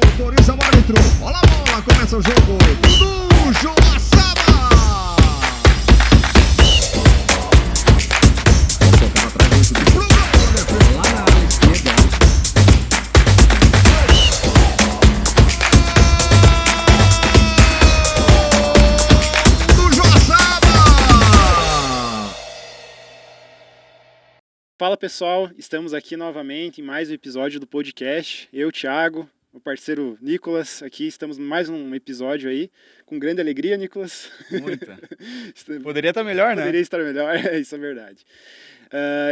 Autoriza o árbitro. Olha a bola, começa o jogo. Dudu Joaçaba. Tocando atrás do Bruno. Lá na área esquerda. Fala pessoal, estamos aqui novamente em mais um episódio do podcast. Eu, Thiago, o parceiro Nicolas, aqui estamos em mais um episódio aí, com grande alegria, Nicolas. Muita. Poderia estar melhor, né? Poderia estar melhor, isso é verdade.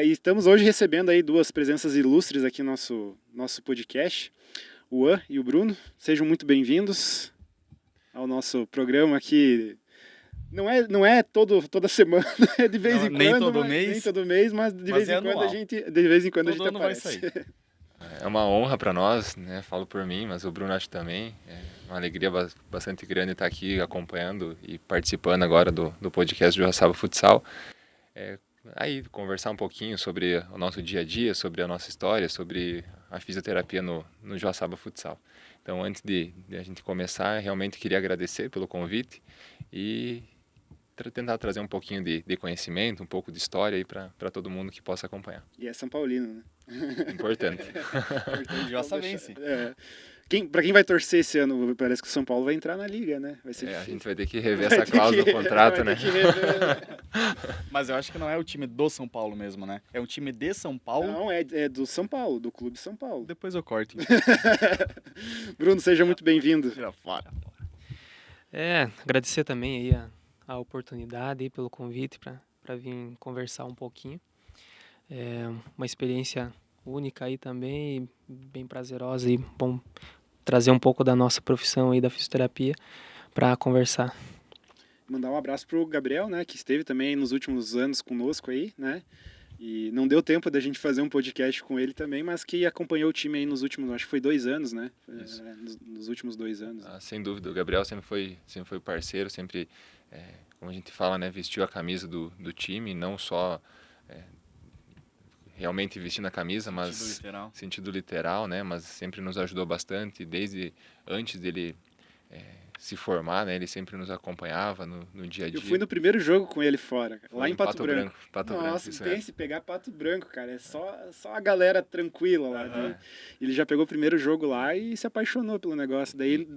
E estamos hoje recebendo aí duas presenças ilustres aqui no nosso podcast, o An e o Bruno. Sejam muito bem-vindos ao nosso programa aqui. Não é toda semana, é de vez em quando. Nem todo mês, mas de vez em quando a gente aparece. É uma honra para nós, né? Falo por mim, mas o Bruno acho também. É uma alegria bastante grande estar aqui acompanhando e participando agora do podcast do Joaçaba Futsal. Aí conversar um pouquinho sobre o nosso dia a dia, sobre a nossa história, sobre a fisioterapia no Joaçaba Futsal. Então, antes de a gente começar, realmente queria agradecer pelo convite e tentar trazer um pouquinho de conhecimento, um pouco de história aí para todo mundo que possa acompanhar. E é São Paulino, né? Importante. Joaçabense. Para quem vai torcer esse ano, parece que o São Paulo vai entrar na liga, né? Vai ser a gente vai ter que rever essa cláusula do contrato, né? Mas eu acho que não é o time do São Paulo mesmo, né? É um time de São Paulo. Não, é do São Paulo, do Clube São Paulo. Depois eu corto. Bruno, seja muito bem-vindo. Tira fora. Agradecer também aí a oportunidade aí pelo convite para vir conversar um pouquinho. É uma experiência única aí também, bem prazerosa e bom trazer um pouco da nossa profissão aí da fisioterapia para conversar. Mandar um abraço pro Gabriel, né, que esteve também nos últimos anos conosco aí, né? E não deu tempo da gente fazer um podcast com ele também, mas que acompanhou o time aí nos últimos, acho que foi 2 anos, né? Nos últimos 2 anos. Sem dúvida, o Gabriel sempre foi parceiro, sempre, como a gente fala, né, vestiu a camisa do time, não só realmente vestindo a camisa, mas sentido literal, né? Mas sempre nos ajudou bastante, desde antes dele se formar, né? Ele sempre nos acompanhava no dia a dia. Eu fui no primeiro jogo com ele fora, lá em Pato Branco. Nossa, pense pegar Pato Branco, cara, é só a galera tranquila lá. Né? Ele já pegou o primeiro jogo lá e se apaixonou pelo negócio. Daí,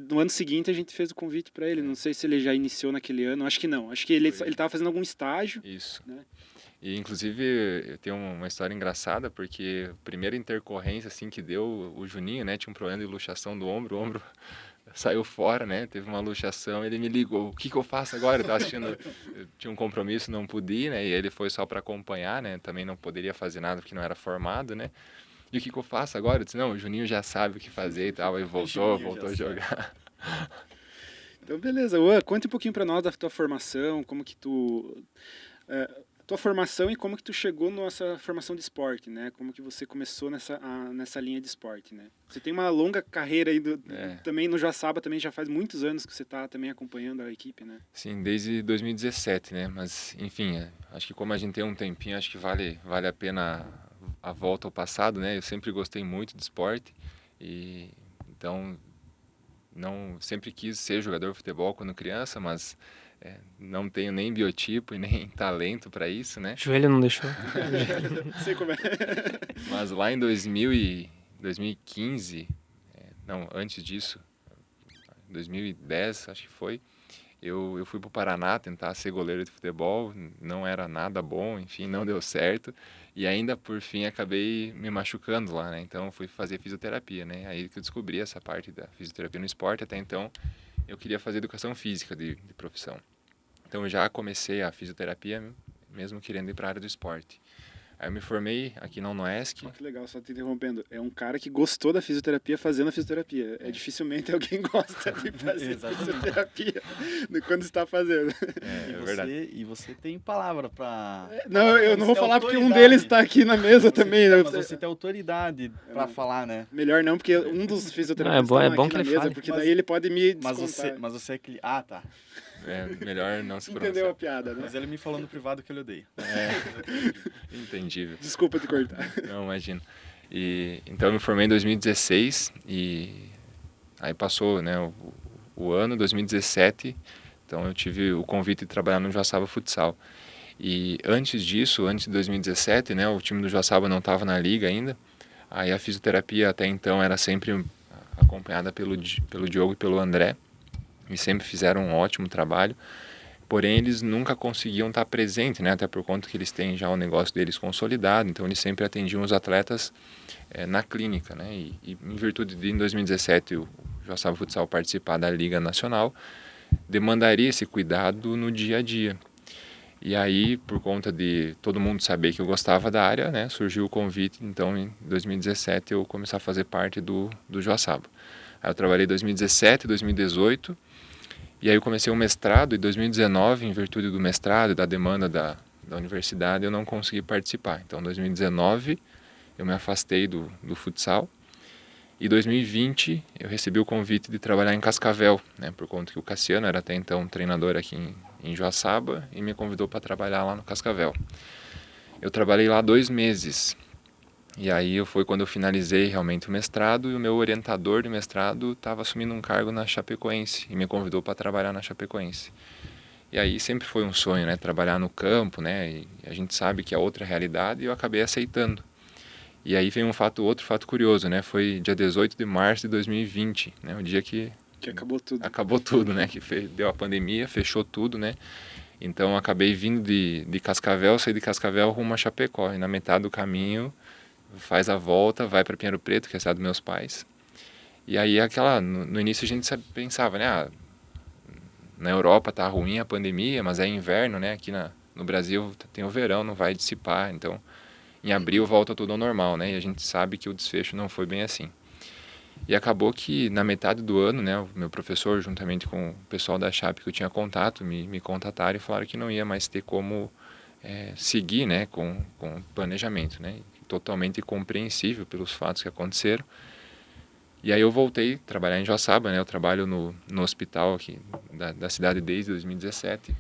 no ano seguinte a gente fez o convite para ele. Não sei se ele já iniciou naquele ano, acho que não. Acho que ele estava fazendo algum estágio. Isso. Né? E inclusive eu tenho uma história engraçada, porque a primeira intercorrência assim que deu, o Juninho, né, tinha um problema de luxação do ombro, o ombro saiu fora, né, teve uma luxação, ele me ligou, o que eu faço agora? Eu tava assistindo, eu tinha um compromisso, não pude ir, né, e ele foi só para acompanhar, né, também não poderia fazer nada porque não era formado, né, e o que eu faço agora? Eu disse, não, o Juninho já sabe o que fazer e tal, e voltou a jogar. Então beleza, Uan, conta um pouquinho para nós da tua formação, como que tua formação e como que tu chegou nessa formação de esporte, né? Como que você começou nessa linha de esporte, né? Você tem uma longa carreira aí também no Joaçaba, também já faz muitos anos que você está também acompanhando a equipe, né? Sim, desde 2017, né? Mas, enfim, acho que como a gente tem um tempinho, acho que vale a pena a volta ao passado, né? Eu sempre gostei muito de esporte e então sempre quis ser jogador de futebol quando criança, mas não tenho nem biotipo e nem talento para isso, né? Joelho não deixou. Sei como é. Mas lá em 2015, não, antes disso, 2010, acho que foi, eu fui para o Paraná tentar ser goleiro de futebol, não era nada bom, enfim, não deu certo. E ainda, por fim, acabei me machucando lá, né? Então, fui fazer fisioterapia, né? Aí que eu descobri essa parte da fisioterapia no esporte. Até então, eu queria fazer educação física de profissão. Então, eu já comecei a fisioterapia, mesmo querendo ir para a área do esporte. Aí eu me formei aqui na UNOESC. Que legal, só te interrompendo. É um cara que gostou da fisioterapia fazendo a fisioterapia. Dificilmente alguém gosta de fazer fisioterapia quando está fazendo. É verdade. E você tem palavra para... Não, eu não vou falar porque um deles está aqui na mesa também. Mas você tem autoridade para falar, né? Melhor não, porque um dos fisioterapistas é bom aqui que na ele mesa, fale. porque daí ele pode me descontar. Mas você é aquele... Ah, tá. Melhor não se pronunciar. Entendeu a piada, né? Mas ele me falou no privado que ele odeia. Entendível. Desculpa te cortar. Não, imagina. Então eu me formei em 2016 e Aí passou, né, o ano 2017, então eu tive o convite de trabalhar no Joaçaba Futsal. E antes disso, antes de 2017, né, o time do Joaçaba não estava na liga ainda. Aí a fisioterapia até então era sempre acompanhada pelo Diogo e pelo André, e sempre fizeram um ótimo trabalho. Porém, eles nunca conseguiam estar presentes, né, até por conta que eles têm já o negócio deles consolidado, então eles sempre atendiam os atletas na clínica, né, e em virtude de em 2017 o Joaçaba Futsal participar da Liga Nacional, demandaria esse cuidado no dia a dia. E aí, por conta de todo mundo saber que eu gostava da área, né, surgiu o convite, então em 2017 eu comecei a fazer parte do Joaçaba. Aí eu trabalhei em 2017, 2018, e aí eu comecei o mestrado em 2019, em virtude do mestrado e da demanda da universidade, eu não consegui participar. Então em 2019 eu me afastei do futsal. E em 2020 eu recebi o convite de trabalhar em Cascavel, né, por conta que o Cassiano era até então treinador aqui em Joaçaba e me convidou para trabalhar lá no Cascavel. Eu trabalhei lá 2 meses. E aí foi quando eu finalizei realmente o mestrado e o meu orientador de mestrado estava assumindo um cargo na Chapecoense e me convidou para trabalhar na Chapecoense. E aí sempre foi um sonho, né, trabalhar no campo, né, e a gente sabe que é outra realidade e eu acabei aceitando. E aí vem outro fato curioso, né, foi dia 18 de março de 2020, né, o dia que acabou tudo. Acabou tudo, né, que deu a pandemia, fechou tudo, né. Então acabei vindo de Cascavel, saí de Cascavel rumo a Chapecó e na metade do caminho faz a volta, vai para Pinheiro Preto, que é a cidade dos meus pais. E aí no início a gente pensava, né, na Europa tá ruim a pandemia, mas é inverno, né, aqui no Brasil tem o verão, não vai dissipar, então em abril volta tudo ao normal, né, e a gente sabe que o desfecho não foi bem assim. E acabou que na metade do ano, né, o meu professor, juntamente com o pessoal da Chape que eu tinha contato, me contataram e falaram que não ia mais ter como seguir, né, com planejamento, né, totalmente compreensível pelos fatos que aconteceram. E aí eu voltei a trabalhar em Joaçaba, né, eu trabalho no hospital aqui da cidade desde 2017.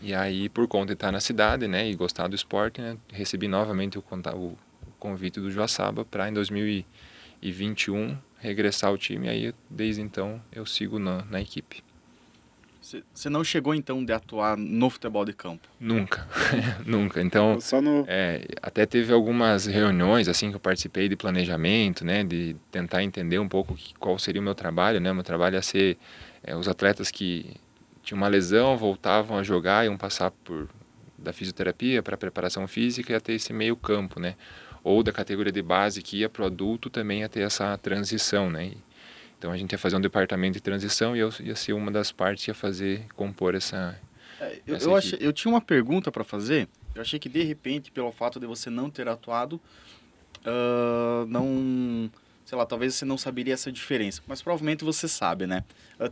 E aí, por conta de estar na cidade, né, e gostar do esporte, né, recebi novamente o convite do Joaçaba para em 2021 regressar ao time, e aí desde então eu sigo na equipe. Você não chegou então de atuar no futebol de campo? Nunca, nunca. Então, Só no... até teve algumas reuniões assim que eu participei de planejamento, né, de tentar entender um pouco qual seria o meu trabalho, né. Meu trabalho ia ser os atletas que tinham uma lesão, voltavam a jogar, iam passar da fisioterapia para a preparação física e ia ter esse meio campo, né. Ou da categoria de base que ia para o adulto também ia ter essa transição, né. Então a gente ia fazer um departamento de transição e eu ia ser uma das partes que ia compor essa Eu tinha uma pergunta para fazer. Eu achei que de repente, pelo fato de você não ter atuado, sei lá, talvez você não saberia essa diferença. Mas provavelmente você sabe, né?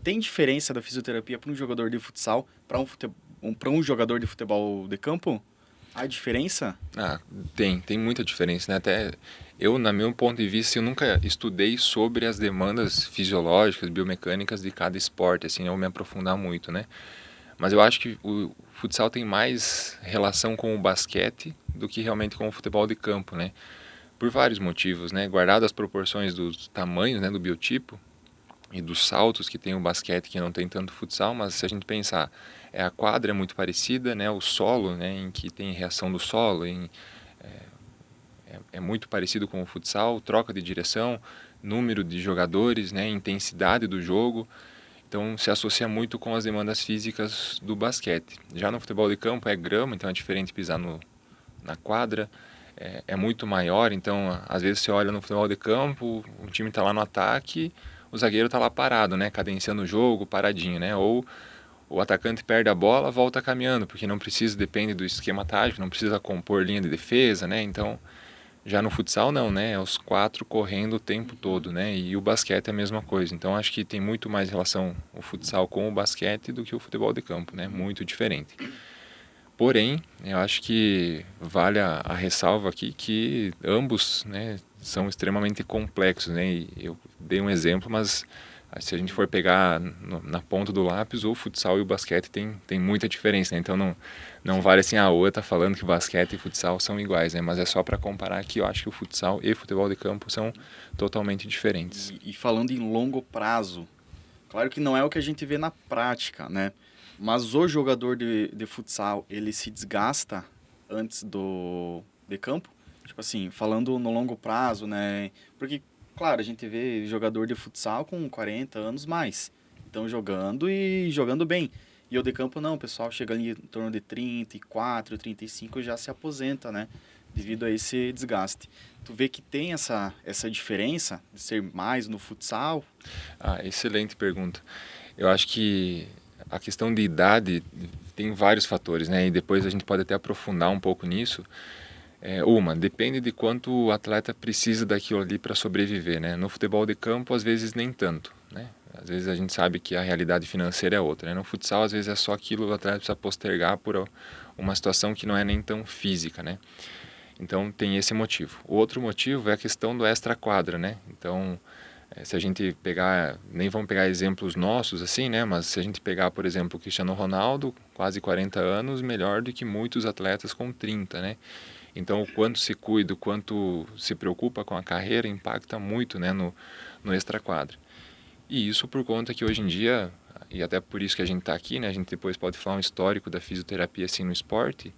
Tem diferença da fisioterapia para um jogador de futsal para um jogador de futebol de campo? Há diferença? Tem muita diferença, né? Até eu, no meu ponto de vista, eu nunca estudei sobre as demandas fisiológicas, biomecânicas de cada esporte, assim, eu me aprofundar muito, né? Mas eu acho que o futsal tem mais relação com o basquete do que realmente com o futebol de campo, né? Por vários motivos, né? Guardado as proporções dos tamanhos, né, do biotipo e dos saltos que tem o basquete, que não tem tanto futsal, mas se a gente pensar, a quadra é muito parecida, né? O solo, né, em que tem reação do solo, é muito parecido com o futsal, troca de direção, número de jogadores, né, intensidade do jogo. Então se associa muito com as demandas físicas do basquete. Já no futebol de campo é grama, então é diferente pisar na quadra, é muito maior, então às vezes você olha no futebol de campo, o time está lá no ataque, o zagueiro está lá parado, né, cadenciando o jogo, paradinho, né, ou o atacante perde a bola, volta caminhando, porque não precisa, depende do esquema tático, não precisa compor linha de defesa, né, então já no futsal não, né, é os 4 correndo o tempo todo, né, e o basquete é a mesma coisa, então acho que tem muito mais relação o futsal com o basquete do que o futebol de campo, né, muito diferente. Porém, eu acho que vale a ressalva aqui que ambos, né, são extremamente complexos, né, e eu dei um exemplo, mas Se a gente for pegar na ponta do lápis, o futsal e o basquete tem muita diferença, né? Então não vale assim, a OA tá falando que basquete e futsal são iguais, né? Mas é só para comparar que eu acho que o futsal e futebol de campo são totalmente diferentes. E falando em longo prazo, claro que não é o que a gente vê na prática, né? Mas o jogador de futsal, ele se desgasta antes de campo? Tipo assim, falando no longo prazo, né? Porque, claro, a gente vê jogador de futsal com 40 anos mais. Então, jogando e jogando bem. E o de campo não, o pessoal chega ali em torno de 34, 35 e já se aposenta, né? Devido a esse desgaste. Tu vê que tem essa diferença de ser mais no futsal? Excelente pergunta. Eu acho que a questão de idade tem vários fatores, né? E depois a gente pode até aprofundar um pouco nisso. Depende de quanto o atleta precisa daquilo ali para sobreviver, né? No futebol de campo, às vezes nem tanto, né? Às vezes a gente sabe que a realidade financeira é outra, né? No futsal, às vezes é só aquilo que o atleta precisa postergar por uma situação que não é nem tão física, né? Então tem esse motivo. O outro motivo é a questão do extra-quadra, né? Então, se a gente pegar, nem vamos pegar exemplos nossos assim, né? Mas se a gente pegar, por exemplo, o Cristiano Ronaldo, quase 40 anos, melhor do que muitos atletas com 30, né? Então, o quanto se cuida, o quanto se preocupa com a carreira, impacta muito, né, no extra-quadra. E isso por conta que hoje em dia, e até por isso que a gente está aqui, né, a gente depois pode falar um histórico da fisioterapia assim no esporte,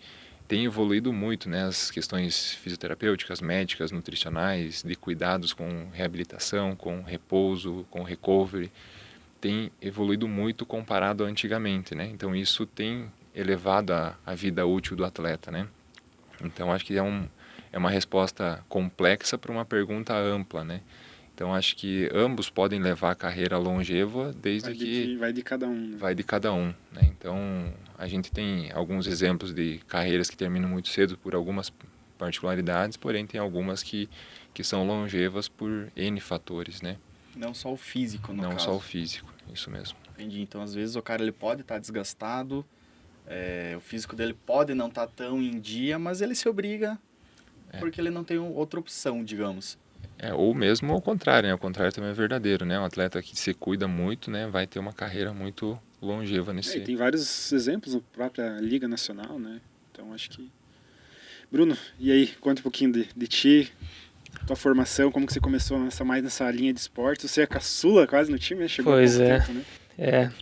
tem evoluído muito, né, as questões fisioterapêuticas, médicas, nutricionais, de cuidados com reabilitação, com repouso, com recovery, tem evoluído muito comparado a antigamente, né? Então, isso tem elevado a vida útil do atleta, né? Então, acho que é uma resposta complexa para uma pergunta ampla, né? Então, acho que ambos podem levar a carreira longeva desde que... Vai de cada um, né? Vai de cada um, né? Então, a gente tem alguns exemplos de carreiras que terminam muito cedo por algumas particularidades, porém tem algumas que são longevas por N fatores, né? Não só o físico, no caso. Não só o físico, isso mesmo. Entendi. Então, às vezes, o cara ele pode estar desgastado, o físico dele pode não estar tão em dia, mas ele se obriga porque ele não tem outra opção, digamos. Ou mesmo ao contrário, né? O contrário também é verdadeiro, né? Um atleta que se cuida muito, né? Vai ter uma carreira muito longeva nesse... Tem vários exemplos na própria Liga Nacional, né? Então, acho que... Bruno, e aí? Conta um pouquinho de ti, tua formação, como que você começou mais nessa linha de esportes. Você é caçula quase no time, né? Chegou há pouco tempo, né?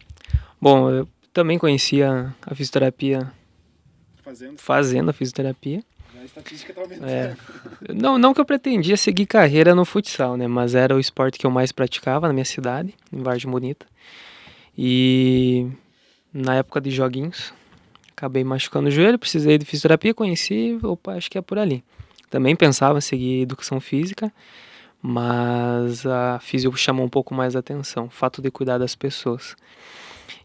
Bom, eu também conhecia a fisioterapia fazendo a fisioterapia. A estatística tá aumentando. Não que eu pretendia seguir carreira no futsal, né? Mas era o esporte que eu mais praticava na minha cidade, em Vargem Bonita. E na época de joguinhos, acabei machucando o joelho, precisei de fisioterapia, conheci, acho que é por ali. Também pensava em seguir educação física, mas a fisio chamou um pouco mais a atenção, o fato de cuidar das pessoas.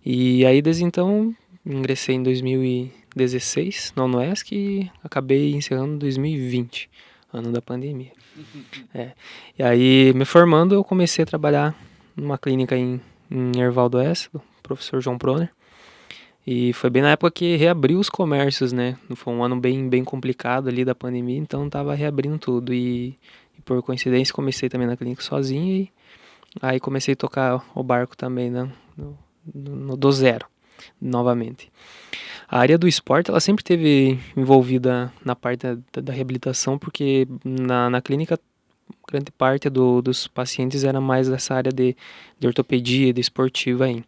E aí, desde então, ingressei em 2016 na UNOESC e acabei encerrando em 2020, ano da pandemia. E aí, me formando, eu comecei a trabalhar numa clínica em Herval do Oeste, do professor João Proner. E foi bem na época que reabriu os comércios, né? Foi um ano bem complicado ali da pandemia, então tava reabrindo tudo. E por coincidência comecei também na clínica sozinho e aí comecei a tocar o barco também, né? Do zero, novamente. A área do esporte, ela sempre esteve envolvida na parte da reabilitação, porque na clínica, grande parte dos pacientes era mais dessa área de ortopedia, de esportiva aí.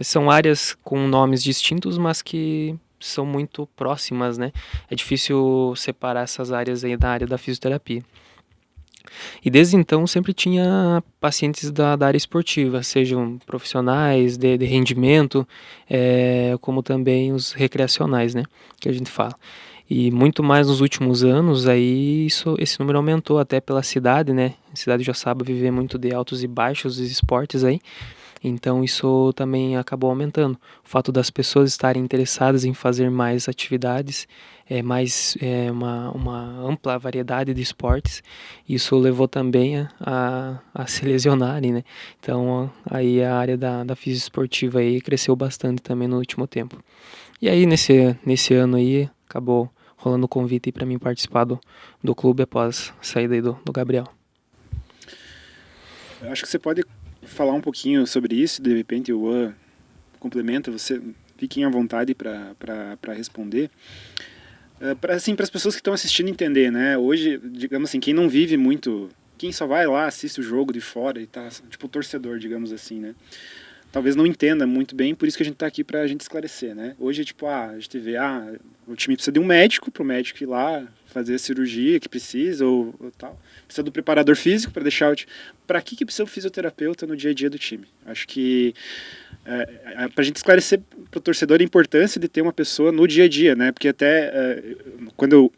São áreas com nomes distintos, mas que são muito próximas, né? É difícil separar essas áreas aí da área da fisioterapia. E desde então sempre tinha pacientes da área esportiva, sejam profissionais de rendimento, como também os recreacionais, né? Que a gente fala. E muito mais nos últimos anos, aí esse número aumentou até pela cidade, né? A cidade de Joaçaba vive muito de altos e baixos dos esportes aí. Então isso também acabou aumentando. O fato das pessoas estarem interessadas em fazer mais atividades, uma ampla variedade de esportes, isso levou também a se lesionarem, né? Então aí a área da fisioesportiva aí cresceu bastante também no último tempo. E aí nesse ano aí acabou rolando o convite para mim participar do clube após a saída aí do Gabriel. Eu acho que você pode falar um pouquinho sobre isso, de repente o Juan complementa, você fiquem à vontade para responder. Para as pessoas que estão assistindo entender, né? Hoje, digamos assim, quem não vive muito, quem só vai lá, assiste o jogo de fora e tá, tipo, o torcedor, digamos assim, né? Talvez não entenda muito bem, por isso que a gente está aqui para a gente esclarecer, né? Hoje, tipo, a gente vê, o time precisa de um médico, para o médico ir lá fazer a cirurgia que precisa, ou tal. Precisa do preparador físico para deixar o time. Para que precisa o fisioterapeuta no dia a dia do time? Acho que para a gente esclarecer para o torcedor a importância de ter uma pessoa no dia a dia, né? Porque até quando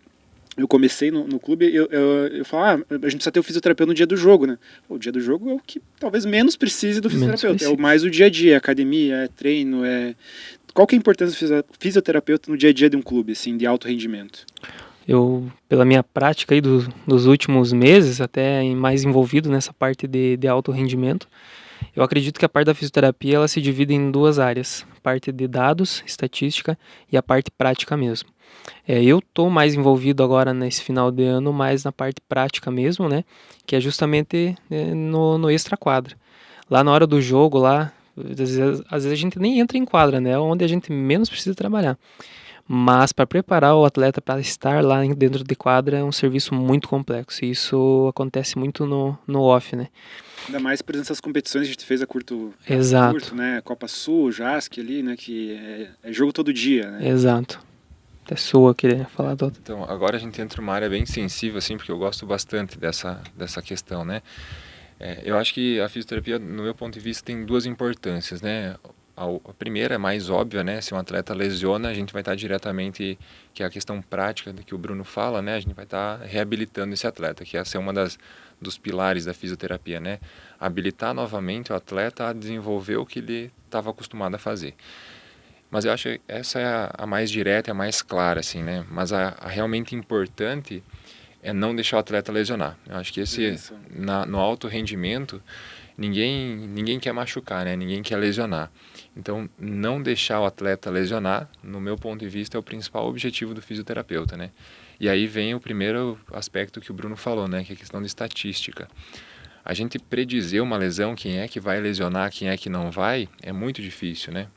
eu comecei no clube, eu falava, a gente precisa ter o fisioterapeuta no dia do jogo, né? O dia do jogo é o que talvez menos precise do fisioterapeuta. É mais o dia a dia, academia, é treino, Qual que é a importância do fisioterapeuta no dia a dia de um clube, assim, de alto rendimento? Eu, pela minha prática aí dos últimos meses, até mais envolvido nessa parte de alto rendimento, eu acredito que a parte da fisioterapia ela se divide em duas áreas, a parte de dados, estatística e a parte prática mesmo. Eu estou mais envolvido agora nesse final de ano, mais na parte prática mesmo, né? Que é justamente no extra-quadra. Lá na hora do jogo, lá, às vezes a gente nem entra em quadra, né? É onde a gente menos precisa trabalhar. Mas para preparar o atleta para estar lá dentro de quadra é um serviço muito complexo. E isso acontece muito no off, né? Ainda mais, por exemplo, essas competições que a gente fez a curto, né? Copa Sul, JASC ali, né? Que é jogo todo dia, né? Exato. Até sua querer falar do outro. Então, agora a gente entra numa área bem sensível, assim, porque eu gosto bastante dessa questão, né? Eu acho que a fisioterapia, no meu ponto de vista, tem duas importâncias, né? A primeira é mais óbvia, né? Se um atleta lesiona, a gente vai estar diretamente, que é a questão prática que o Bruno fala, né? A gente vai estar reabilitando esse atleta, que essa é uma dos pilares da fisioterapia, né? Habilitar novamente o atleta a desenvolver o que ele estava acostumado a fazer. Mas eu acho que essa é a mais direta, a mais clara, assim, né? Mas a realmente importante é não deixar o atleta lesionar. Eu acho que no alto rendimento, ninguém quer machucar, né? Ninguém quer lesionar. Então, não deixar o atleta lesionar, no meu ponto de vista, é o principal objetivo do fisioterapeuta, né? E aí vem o primeiro aspecto que o Bruno falou, né? Que é a questão de estatística. A gente predizer uma lesão, quem é que vai lesionar, quem é que não vai, é muito difícil, né?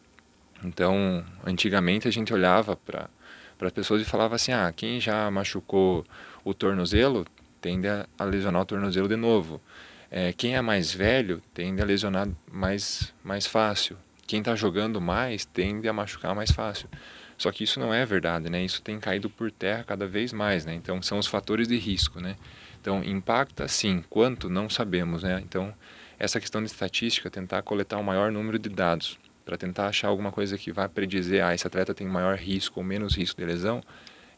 Então, antigamente a gente olhava para as pessoas e falava assim, quem já machucou o tornozelo tende a lesionar o tornozelo de novo. Quem é mais velho tende a lesionar mais fácil. Quem está jogando mais tende a machucar mais fácil. Só que isso não é verdade, né? Isso tem caído por terra cada vez mais, né? Então, são os fatores de risco, né? Então, impacta sim, quanto não sabemos, né? Então, essa questão de estatística, tentar coletar o maior número de dados para tentar achar alguma coisa que vá predizer, esse atleta tem maior risco ou menos risco de lesão,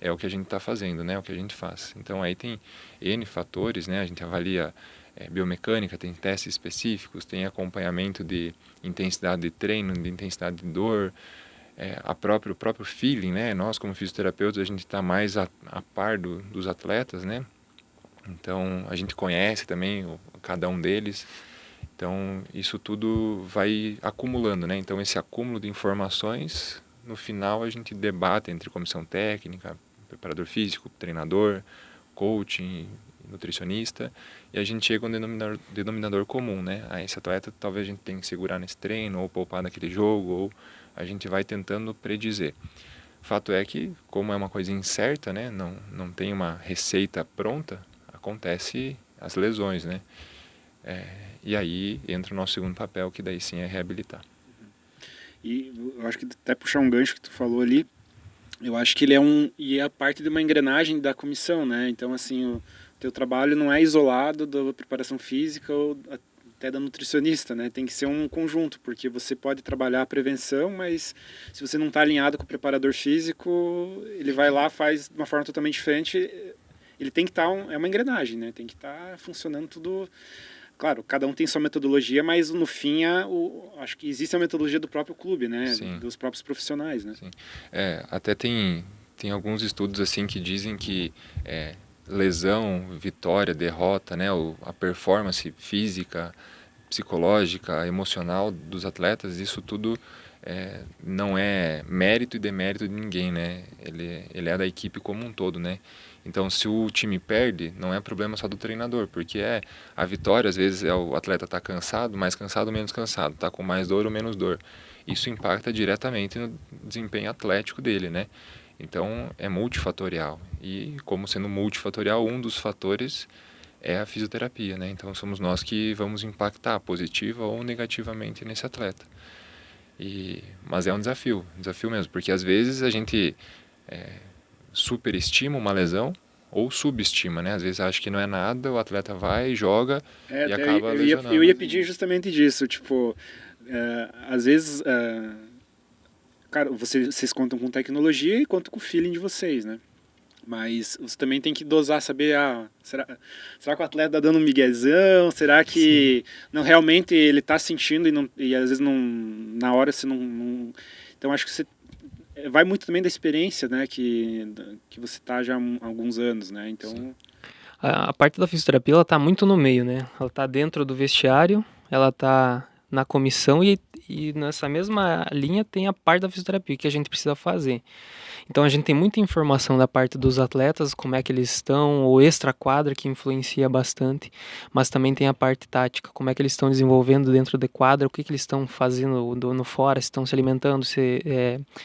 é o que a gente está fazendo, né? É o que a gente faz. Então aí tem N fatores, né? A gente avalia biomecânica, tem testes específicos, tem acompanhamento de intensidade de treino, de intensidade de dor, o próprio feeling, né? Nós como fisioterapeutas a gente está mais a par dos atletas, né? Então a gente conhece também cada um deles. Então, isso tudo vai acumulando, né? Então, esse acúmulo de informações, no final a gente debate entre comissão técnica, preparador físico, treinador, coaching, nutricionista, e a gente chega a um denominador comum, né? Esse atleta talvez a gente tenha que segurar nesse treino, ou poupar naquele jogo, ou a gente vai tentando predizer. Fato é que, como é uma coisa incerta, né? Não tem uma receita pronta, acontece as lesões, né? E aí entra o nosso segundo papel, que daí sim é reabilitar. E eu acho que até puxar um gancho que tu falou ali, eu acho que ele é parte de uma engrenagem da comissão, né? Então, assim, o teu trabalho não é isolado da preparação física ou até da nutricionista, né? Tem que ser um conjunto, porque você pode trabalhar a prevenção, mas se você não está alinhado com o preparador físico, ele vai lá, faz de uma forma totalmente diferente. Ele tem que estar, é uma engrenagem, né? Tem que estar funcionando tudo. Claro, cada um tem sua metodologia, mas no fim acho que existe a metodologia do próprio clube, né? Sim. Dos próprios profissionais, né? Sim. Até tem alguns estudos assim que dizem que lesão, vitória, derrota, né? A performance física, psicológica, emocional dos atletas, isso tudo não é mérito e demérito de ninguém, né? Ele é da equipe como um todo, né? Então, se o time perde, não é problema só do treinador, porque a vitória, às vezes, o atleta está cansado, mais cansado ou menos cansado, está com mais dor ou menos dor. Isso impacta diretamente no desempenho atlético dele, né? Então, é multifatorial. E, como sendo multifatorial, um dos fatores é a fisioterapia, né? Então, somos nós que vamos impactar positiva ou negativamente nesse atleta. Mas é um desafio mesmo, porque às vezes a gente superestima uma lesão ou subestima, né? Às vezes acha que não é nada, o atleta vai, joga e acaba lesionando. Eu ia pedir justamente disso, tipo, às vezes, cara, vocês contam com tecnologia e contam com o feeling de vocês, né? Mas você também tem que dosar, saber, será que o atleta tá dando um miguezão? Será que não realmente ele tá sentindo e às vezes não, na hora você não... Então acho que você vai muito também da experiência, né, que você tá já há alguns anos, né? Então A parte da fisioterapia, ela tá muito no meio, né? Ela tá dentro do vestiário, ela tá na comissão e nessa mesma linha tem a parte da fisioterapia que a gente precisa fazer. Então a gente tem muita informação da parte dos atletas, como é que eles estão, o extra-quadra que influencia bastante, mas também tem a parte tática, como é que eles estão desenvolvendo dentro de quadra, o que eles estão fazendo no fora, se estão se alimentando,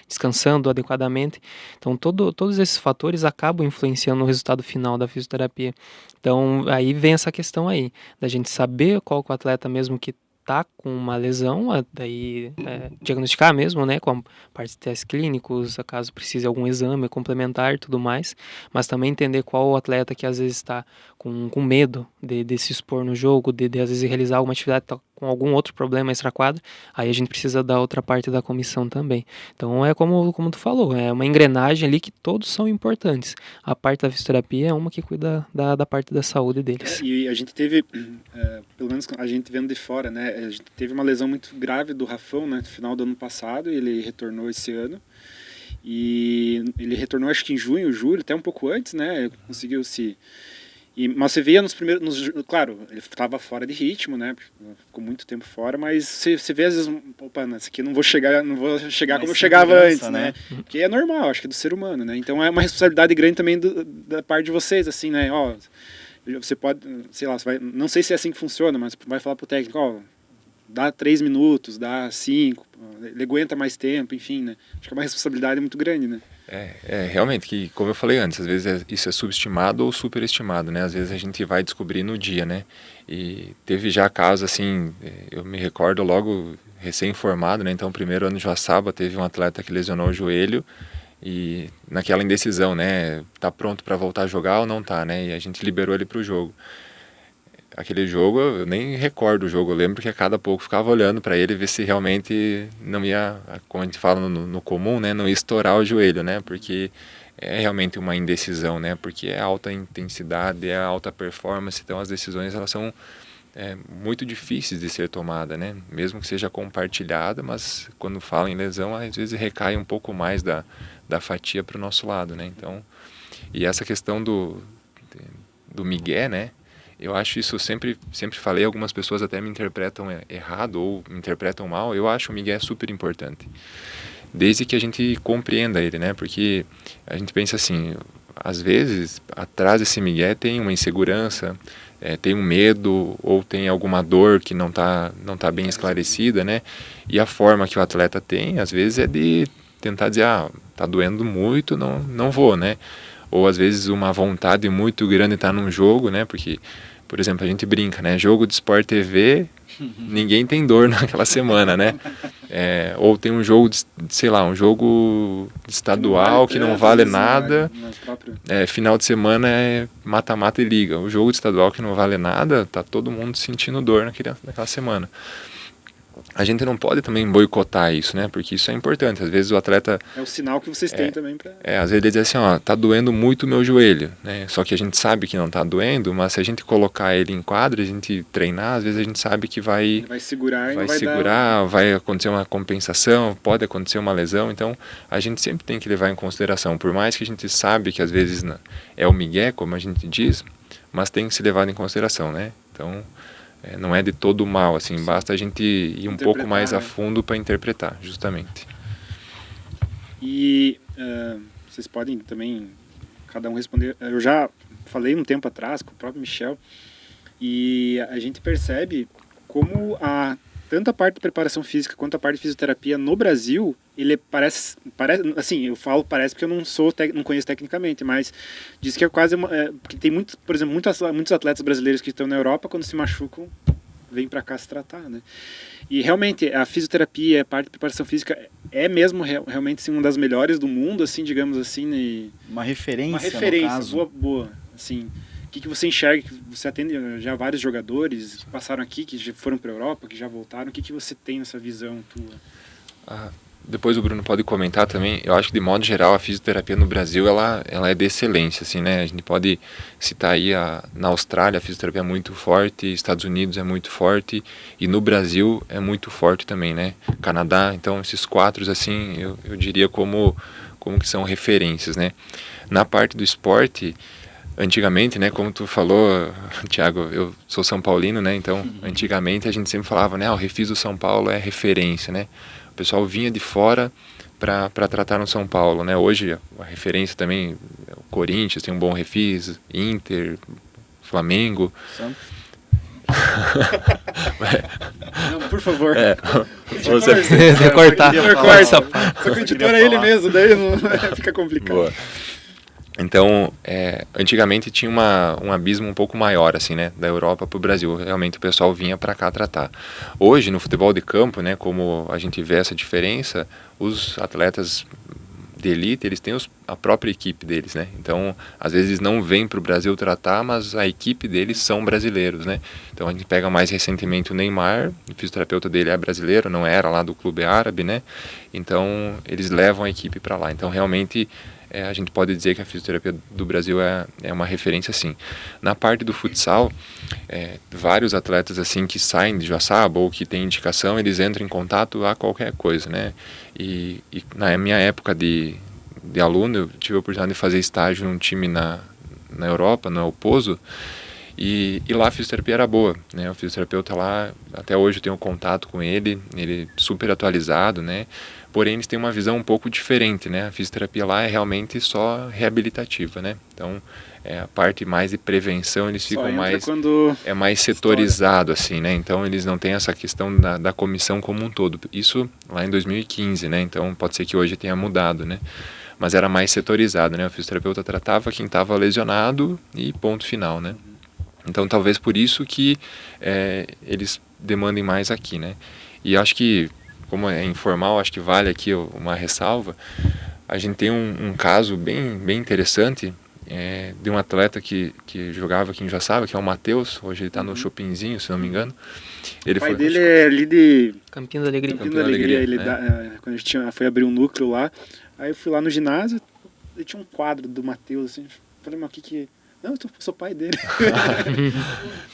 descansando adequadamente. Então todos esses fatores acabam influenciando no resultado final da fisioterapia. Então aí vem essa questão aí, da gente saber qual que é o atleta mesmo que tá com uma lesão, daí diagnosticar mesmo, né, com a parte de testes clínicos, caso precise algum exame complementar e tudo mais, mas também entender qual o atleta que às vezes está com medo de se expor no jogo, de às vezes realizar alguma atividade, tá com algum outro problema extra-quadra, aí a gente precisa da outra parte da comissão também. Então é como tu falou, é uma engrenagem ali que todos são importantes. A parte da fisioterapia é uma que cuida da parte da saúde deles. E a gente teve, pelo menos a gente vendo de fora, né, a gente teve uma lesão muito grave do Rafão, né, no final do ano passado, e ele retornou esse ano. E ele retornou acho que em junho, julho, até um pouco antes, né, conseguiu se... Mas você via nos primeiros... claro, ele estava fora de ritmo, né? Ficou muito tempo fora, mas você vê às vezes... Opa, nessa aqui não vou chegar como eu chegava antes, né? Que é normal, acho que é do ser humano, né? Então é uma responsabilidade grande também da parte de vocês, assim, né? Ó, você pode... Sei lá, não sei se é assim que funciona, mas vai falar pro técnico, ó, dá 3 minutos, dá 5, ele aguenta mais tempo, enfim, né? Acho que é uma responsabilidade muito grande, né? Realmente, que como eu falei antes, às vezes isso é subestimado ou superestimado, né? Às vezes a gente vai descobrir no dia, né? E teve já casos assim, eu me recordo logo recém-formado, né? Então, primeiro ano de Joaçaba, teve um atleta que lesionou o joelho e naquela indecisão, né? Tá pronto para voltar a jogar ou não tá, né? E a gente liberou ele pro jogo. Aquele jogo, eu nem recordo o jogo, eu lembro que a cada pouco ficava olhando para ele ver se realmente não ia, como a gente fala no comum, né, não ia estourar o joelho, né, porque é realmente uma indecisão, né, porque é alta intensidade, é alta performance, então as decisões elas são muito difíceis de ser tomada, né, mesmo que seja compartilhada, mas quando fala em lesão, às vezes recai um pouco mais da fatia para o nosso lado, né, então, e essa questão do migué, né, eu acho isso, sempre falei, algumas pessoas até me interpretam errado ou me interpretam mal, eu acho o migué super importante. Desde que a gente compreenda ele, né? Porque a gente pensa assim, às vezes, atrás desse migué tem uma insegurança, tem um medo ou tem alguma dor que não tá bem esclarecida, né? E a forma que o atleta tem, às vezes, é de tentar dizer, tá doendo muito, não vou, né? Ou às vezes uma vontade muito grande de estar num jogo, né? Porque, por exemplo, a gente brinca, né? Jogo de Sport TV, ninguém tem dor naquela semana, né? Ou tem um jogo, sei lá, um jogo estadual que não vale nada. Final de semana é mata-mata e liga. O jogo de estadual que não vale nada, tá todo mundo sentindo dor naquela semana. A gente não pode também boicotar isso, né? Porque isso é importante. Às vezes o atleta... É o sinal que vocês têm também para... às vezes ele diz assim, tá doendo muito o meu joelho, né? Só que a gente sabe que não tá doendo, mas se a gente colocar ele em quadra, a gente treinar, às vezes a gente sabe que ele vai segurar, vai acontecer uma compensação, pode acontecer uma lesão. Então, a gente sempre tem que levar em consideração. Por mais que a gente sabe que às vezes é o migué, como a gente diz, mas tem que ser levado em consideração, né? Então... não é de todo mal, assim, basta a gente ir um pouco mais a né? fundo para interpretar, justamente. E vocês podem também, cada um responder. Eu já falei um tempo atrás com o próprio Michel, e a gente percebe como tanto a parte de preparação física quanto a parte de fisioterapia no Brasil, ele parece assim, eu falo parece porque eu não conheço tecnicamente, mas diz que é quase porque tem por exemplo, muitos atletas brasileiros que estão na Europa, quando se machucam, vêm para cá se tratar, né? E realmente a fisioterapia, a parte de preparação física é mesmo realmente assim, uma das melhores do mundo, assim, digamos assim, Uma referência, uma referência no caso. boa, assim. O que você enxerga? Você atende já vários jogadores que passaram aqui, que já foram para a Europa, que já voltaram. O que você tem nessa visão tua? Depois o Bruno pode comentar também. Eu acho que de modo geral a fisioterapia no Brasil ela é de excelência, assim, né? A gente pode citar aí na Austrália a fisioterapia é muito forte, Estados Unidos é muito forte e no Brasil é muito forte também, né? Canadá, então esses 4 assim eu diria como que são referências, né? Na parte do esporte, antigamente, né, como tu falou, Thiago, eu sou São Paulino, né? Então antigamente a gente sempre falava, né, o Refis do São Paulo é referência, né? O pessoal vinha de fora para tratar no São Paulo, né? Hoje a referência também, o Corinthians tem um bom refis, Inter, Flamengo. Não, por favor. Você cortar. Só que o editor é ele mesmo, daí não fica complicado. Boa. Então, antigamente tinha um abismo um pouco maior, assim, né, da Europa para o Brasil. Realmente o pessoal vinha para cá tratar. Hoje, no futebol de campo, né, como a gente vê essa diferença, os atletas de elite, eles têm a própria equipe deles, né? Então, às vezes não vêm para o Brasil tratar, mas a equipe deles são brasileiros, né? Então, a gente pega mais recentemente o Neymar, o fisioterapeuta dele é brasileiro, não era lá do clube árabe, né? Então, eles levam a equipe para lá. Então, realmente, a gente pode dizer que a fisioterapia do Brasil é uma referência, sim. Na parte do futsal, vários atletas assim que saem de Joaçaba ou que têm indicação, eles entram em contato a qualquer coisa, né? E na minha época de aluno, eu tive a oportunidade de fazer estágio num time na Europa, no El Pozo, e lá a fisioterapia era boa, né? O fisioterapeuta lá, até hoje eu tenho contato com ele super atualizado, né? Porém, eles têm uma visão um pouco diferente, né? A fisioterapia lá é realmente só reabilitativa, né? Então, a parte mais de prevenção, eles ficam mais setorizado, assim, né? Então, eles não têm essa questão da comissão como um todo. Isso lá em 2015, né? Então, pode ser que hoje tenha mudado, né? Mas era mais setorizado, né? O fisioterapeuta tratava quem estava lesionado e ponto final, né? Então, talvez por isso que eles demandem mais aqui, né? E acho que, como é informal, acho que vale aqui uma ressalva. A gente tem um caso bem interessante de um atleta que jogava aqui em Joaçaba, que é o Matheus. Hoje ele está no Shoppingzinho, se não me engano. O pai dele é ali de Campinho da Alegria. Campinho da Alegria. Ele né? Quando a gente foi abrir um núcleo lá, aí eu fui lá no ginásio, e tinha um quadro do Matheus, assim. Falei, mas o que... Não, eu sou pai dele.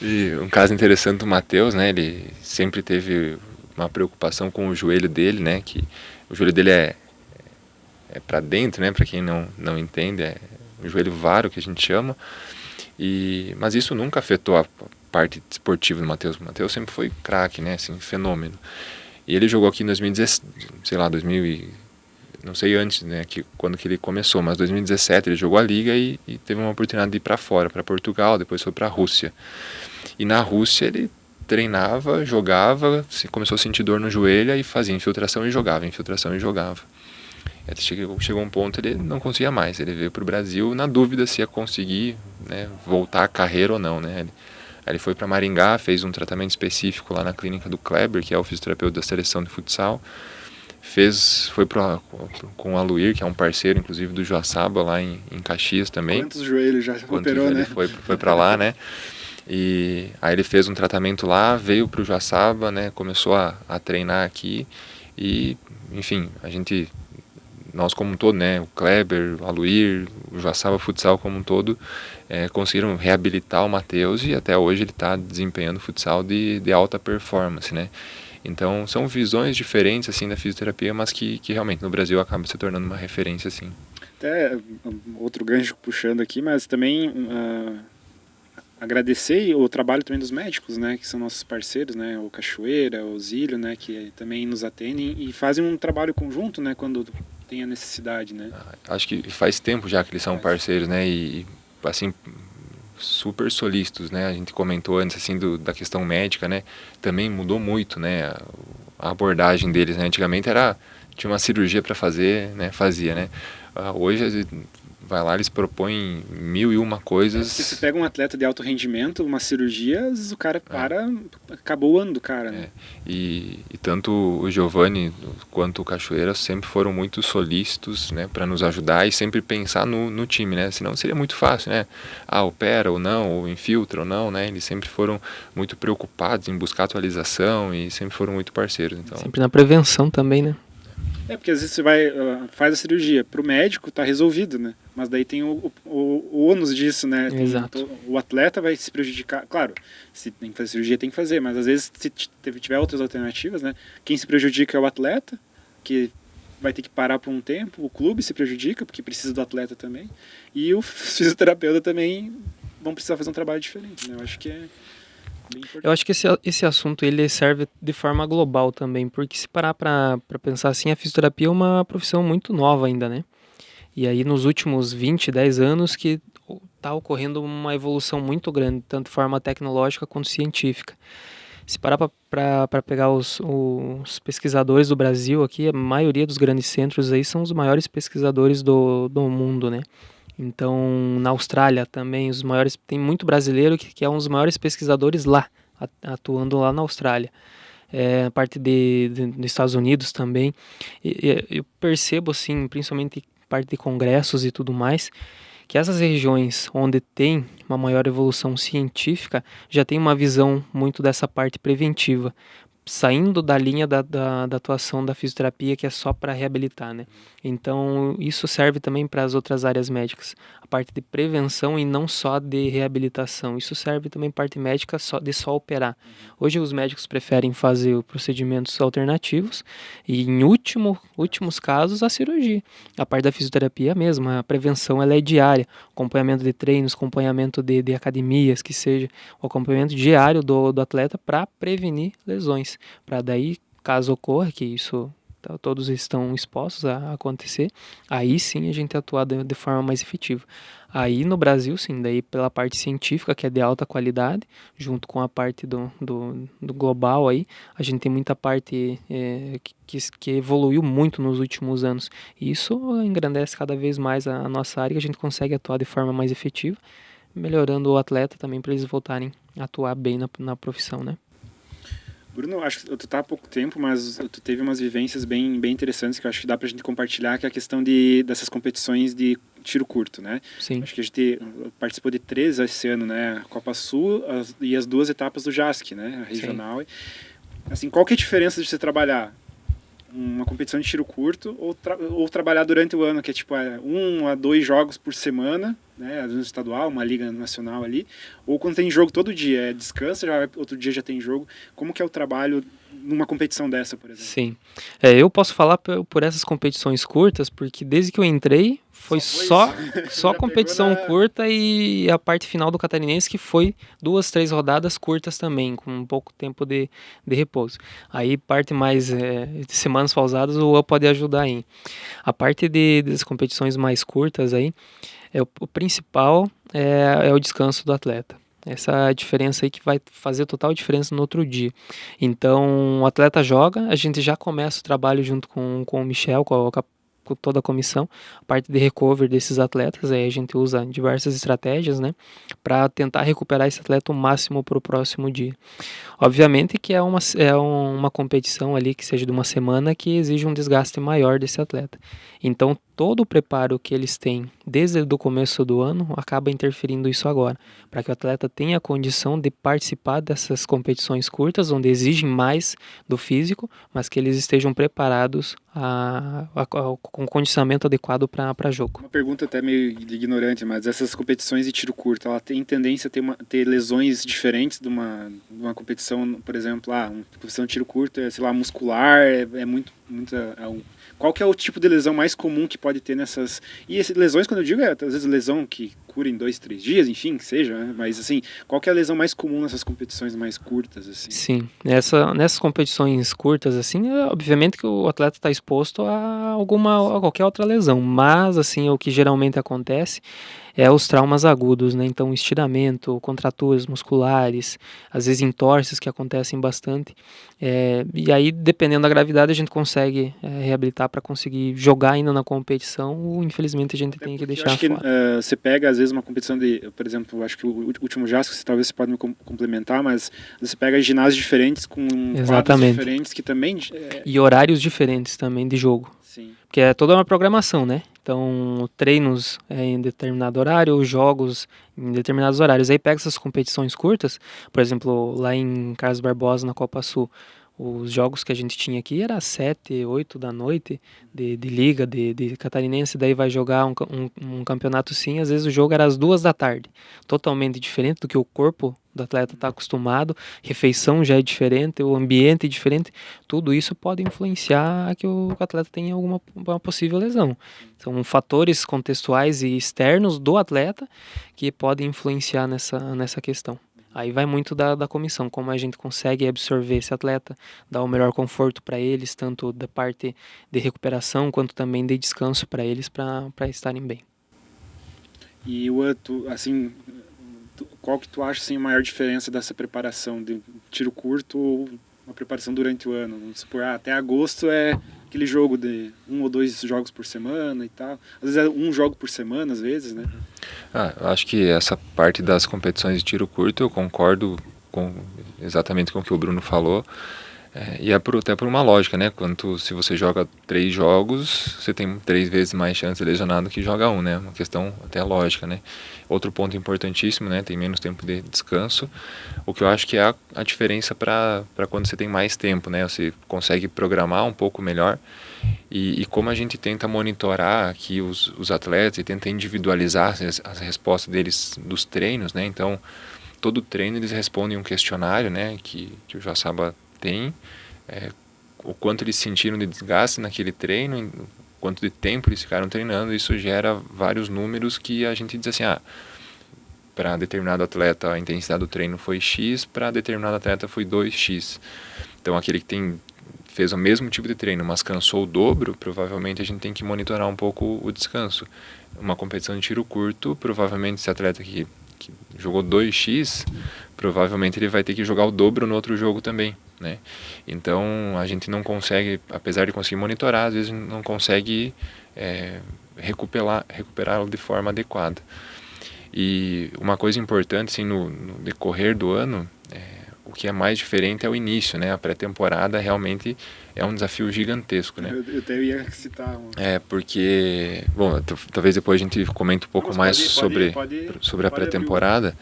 E um caso interessante do Matheus, né? Ele sempre teve uma preocupação com o joelho dele, né? Que o joelho dele é para dentro, né? Para quem não entende, é o joelho varo que a gente chama. Mas isso nunca afetou a parte esportiva do Matheus. O Matheus sempre foi craque, né? Assim, fenômeno. E ele jogou aqui em 2017, sei lá, não sei antes, né, quando que ele começou, mas 2017 ele jogou a liga e teve uma oportunidade de ir para fora, para Portugal, depois foi para a Rússia. E na Rússia ele treinava, jogava, começou a sentir dor no joelho e fazia infiltração e jogava. Até chegou um ponto ele não conseguia mais, ele veio para o Brasil na dúvida se ia conseguir, né, voltar à carreira ou não, né. Aí ele foi para Maringá, fez um tratamento específico lá na clínica do Kleber, que é o fisioterapeuta da seleção de futsal. Foi com o Aluir, que é um parceiro, inclusive, do Joaçaba, lá em Caxias também. Quantos joelhos já operou, né? Ele foi para lá, né? E aí ele fez um tratamento lá, veio para o Joaçaba, né? Começou a treinar aqui e, enfim, nós como um todo, né? O Kleber, o Aluir, o Joaçaba Futsal como um todo, conseguiram reabilitar o Matheus e até hoje ele está desempenhando futsal de alta performance, né? Então, são visões diferentes, assim, da fisioterapia, mas que realmente no Brasil acaba se tornando uma referência, assim. Até outro gancho puxando aqui, mas também agradecer o trabalho também dos médicos, né, que são nossos parceiros, né, o Cachoeira, o Zílio, né, que também nos atendem e fazem um trabalho conjunto, né, quando tem a necessidade, né. Acho que faz tempo já que eles são parceiros, né? E assim, super solícitos, né? A gente comentou antes assim da questão médica, né? Também mudou muito, né? A abordagem deles, né? Antigamente tinha uma cirurgia para fazer, né? Fazia, né? Hoje vai lá, eles propõem 1001 coisas. Se você pega um atleta de alto rendimento, uma cirurgia, às vezes o cara acabou o ano do cara, né? E tanto o Giovanni quanto o Cachoeira sempre foram muito solícitos, né, para nos ajudar e sempre pensar no time, né? Senão seria muito fácil, né? Opera ou não, ou infiltra ou não, né? Eles sempre foram muito preocupados em buscar atualização e sempre foram muito parceiros. Então, Sempre na prevenção também, né? Porque às vezes você faz a cirurgia, pro médico tá resolvido, né? Mas daí tem o ônus disso, né? Exato. O atleta vai se prejudicar. Claro, se tem que fazer cirurgia, tem que fazer, mas às vezes se tiver outras alternativas, né? Quem se prejudica é o atleta, que vai ter que parar por um tempo, o clube se prejudica, porque precisa do atleta também, e o fisioterapeuta também vão precisar fazer um trabalho diferente, né? Eu acho que é bem importante. Eu acho que esse assunto ele serve de forma global também, porque se parar para pensar assim, a fisioterapia é uma profissão muito nova ainda, né? E aí nos últimos 20, 10 anos que está ocorrendo uma evolução muito grande, tanto de forma tecnológica quanto científica. Se parar para pegar os pesquisadores do Brasil aqui, a maioria dos grandes centros aí são os maiores pesquisadores do mundo, né? Então, na Austrália também, os maiores, tem muito brasileiro que é um dos maiores pesquisadores lá, atuando lá na Austrália. A parte dos Estados Unidos também. Eu percebo, assim, principalmente parte de congressos e tudo mais, que essas regiões onde tem uma maior evolução científica já tem uma visão muito dessa parte preventiva, saindo da linha da atuação da fisioterapia, que é só para reabilitar, né? Então, isso serve também para as outras áreas médicas, a parte de prevenção e não só de reabilitação. Isso serve também parte médica de só operar. Hoje os médicos preferem fazer procedimentos alternativos e, em últimos casos, a cirurgia. A parte da fisioterapia é a mesma, a prevenção ela é diária, acompanhamento de treinos, acompanhamento de academias, que seja, o acompanhamento diário do atleta para prevenir lesões. Para daí, caso ocorra, que isso todos estão expostos a acontecer, aí sim a gente atua de forma mais efetiva. Aí no Brasil, sim, daí pela parte científica, que é de alta qualidade, junto com a parte do global aí, a gente tem muita parte que evoluiu muito nos últimos anos. E isso engrandece cada vez mais a nossa área, que a gente consegue atuar de forma mais efetiva, melhorando o atleta também para eles voltarem a atuar bem na profissão, né? Bruno, acho que tu tá há pouco tempo, mas tu teve umas vivências bem interessantes que eu acho que dá pra gente compartilhar, que é a questão dessas competições de tiro curto, né? Sim. Acho que a gente participou de 3 esse ano, né? A Copa Sul e as 2 etapas do JASC, né? A regional. Sim. Assim, qual que é a diferença de você trabalhar uma competição de tiro curto ou trabalhar durante o ano, que é tipo 1 a 2 jogos por semana, né, às vezes estadual, uma liga nacional ali, ou quando tem jogo todo dia, descansa, outro dia já tem jogo. Como que é o trabalho numa competição dessa, por exemplo? Sim. Eu posso falar por essas competições curtas, porque desde que eu entrei foi só competição curta, e a parte final do Catarinense que foi 2, 3 rodadas curtas também, com um pouco tempo de repouso. Aí parte mais de semanas pausadas, o UAN pode ajudar aí. A parte das competições mais curtas aí, o principal é o descanso do atleta. Essa diferença aí que vai fazer total diferença no outro dia. Então, o atleta joga, a gente já começa o trabalho junto com o Michel, com toda a comissão, a parte de recovery desses atletas. Aí a gente usa diversas estratégias, né, para tentar recuperar esse atleta o máximo para o próximo dia. Obviamente que é uma competição ali que seja de uma semana que exige um desgaste maior desse atleta. Então, todo o preparo que eles têm desde o começo do ano acaba interferindo isso agora, para que o atleta tenha a condição de participar dessas competições curtas, onde exigem mais do físico, mas que eles estejam preparados com o condicionamento adequado para jogo. Uma pergunta até meio ignorante, mas essas competições de tiro curto, ela tem tendência a ter lesões diferentes de uma competição, por exemplo, uma competição de tiro curto sei lá, muscular, qual que é o tipo de lesão mais comum que pode ter nessas... E essas lesões, quando eu digo, às vezes lesão que cura em 2, 3 dias, enfim, que seja, né? Mas assim, qual que é a lesão mais comum nessas competições mais curtas, assim? Sim, nessas competições curtas, assim, obviamente que o atleta está exposto a qualquer outra lesão, mas, assim, o que geralmente acontece é os traumas agudos, né? Então, estiramento, contraturas musculares, às vezes entorses que acontecem bastante. E aí, dependendo da gravidade, a gente consegue reabilitar para conseguir jogar ainda na competição, ou infelizmente a gente tem que Eu deixar acho que fora. você pega, às vezes, uma competição de, por exemplo, acho que o último JASCO, talvez você pode me complementar, mas você pega ginásios diferentes com quadros Exatamente. diferentes que também... E horários diferentes também de jogo. Sim. Porque é toda uma programação, né? Então, treinos em determinado horário, jogos em determinados horários. Aí pega essas competições curtas, por exemplo, lá em Carlos Barbosa, na Copa Sul, os jogos que a gente tinha aqui era 7, 8 da noite de liga, de catarinense, daí vai jogar um campeonato sim, às vezes o jogo era às 2 da tarde. Totalmente diferente do que o corpo do atleta está acostumado, refeição já é diferente, o ambiente é diferente, tudo isso pode influenciar a que o atleta tenha alguma uma possível lesão. São fatores contextuais e externos do atleta que podem influenciar nessa questão. Aí vai muito da comissão, como a gente consegue absorver esse atleta, dar o melhor conforto para eles, tanto da parte de recuperação quanto também de descanso para eles, para estarem bem. E assim, qual que tu acha assim, a maior diferença dessa preparação de tiro curto ou uma preparação durante o ano? Vamos supor, até agosto é aquele jogo de 1 ou 2 jogos por semana e tal. Às vezes é 1 jogo por semana, às vezes, né? Eu acho que essa parte das competições de tiro curto eu concordo exatamente com o que o Bruno falou. E até por uma lógica, né? Se você joga 3 jogos, você tem 3 vezes mais chance de lesionado que joga 1, né? Uma questão até lógica, né? Outro ponto importantíssimo, né? Tem menos tempo de descanso. O que eu acho que é a diferença para quando você tem mais tempo, né? Você consegue programar um pouco melhor. E como a gente tenta monitorar aqui os atletas e tenta individualizar as respostas deles dos treinos, né? Então, todo treino eles respondem um questionário, né? Que o Joaçaba tem, o quanto eles sentiram de desgaste naquele treino, quanto de tempo eles ficaram treinando, isso gera vários números que a gente diz assim, para determinado atleta a intensidade do treino foi X, para determinado atleta foi 2X. Então aquele que fez o mesmo tipo de treino, mas cansou o dobro, provavelmente a gente tem que monitorar um pouco o descanso. Uma competição de tiro curto, provavelmente esse atleta que jogou 2X, provavelmente ele vai ter que jogar o dobro no outro jogo também, né? Então a gente não consegue, apesar de conseguir monitorar, às vezes não consegue recuperá-lo de forma adequada. E uma coisa importante assim, no decorrer do ano, o que é mais diferente é o início, né? A pré-temporada realmente é um desafio gigantesco, né? Eu até ia citar porque... Bom, talvez depois a gente comente um pouco mais sobre a pré-temporada,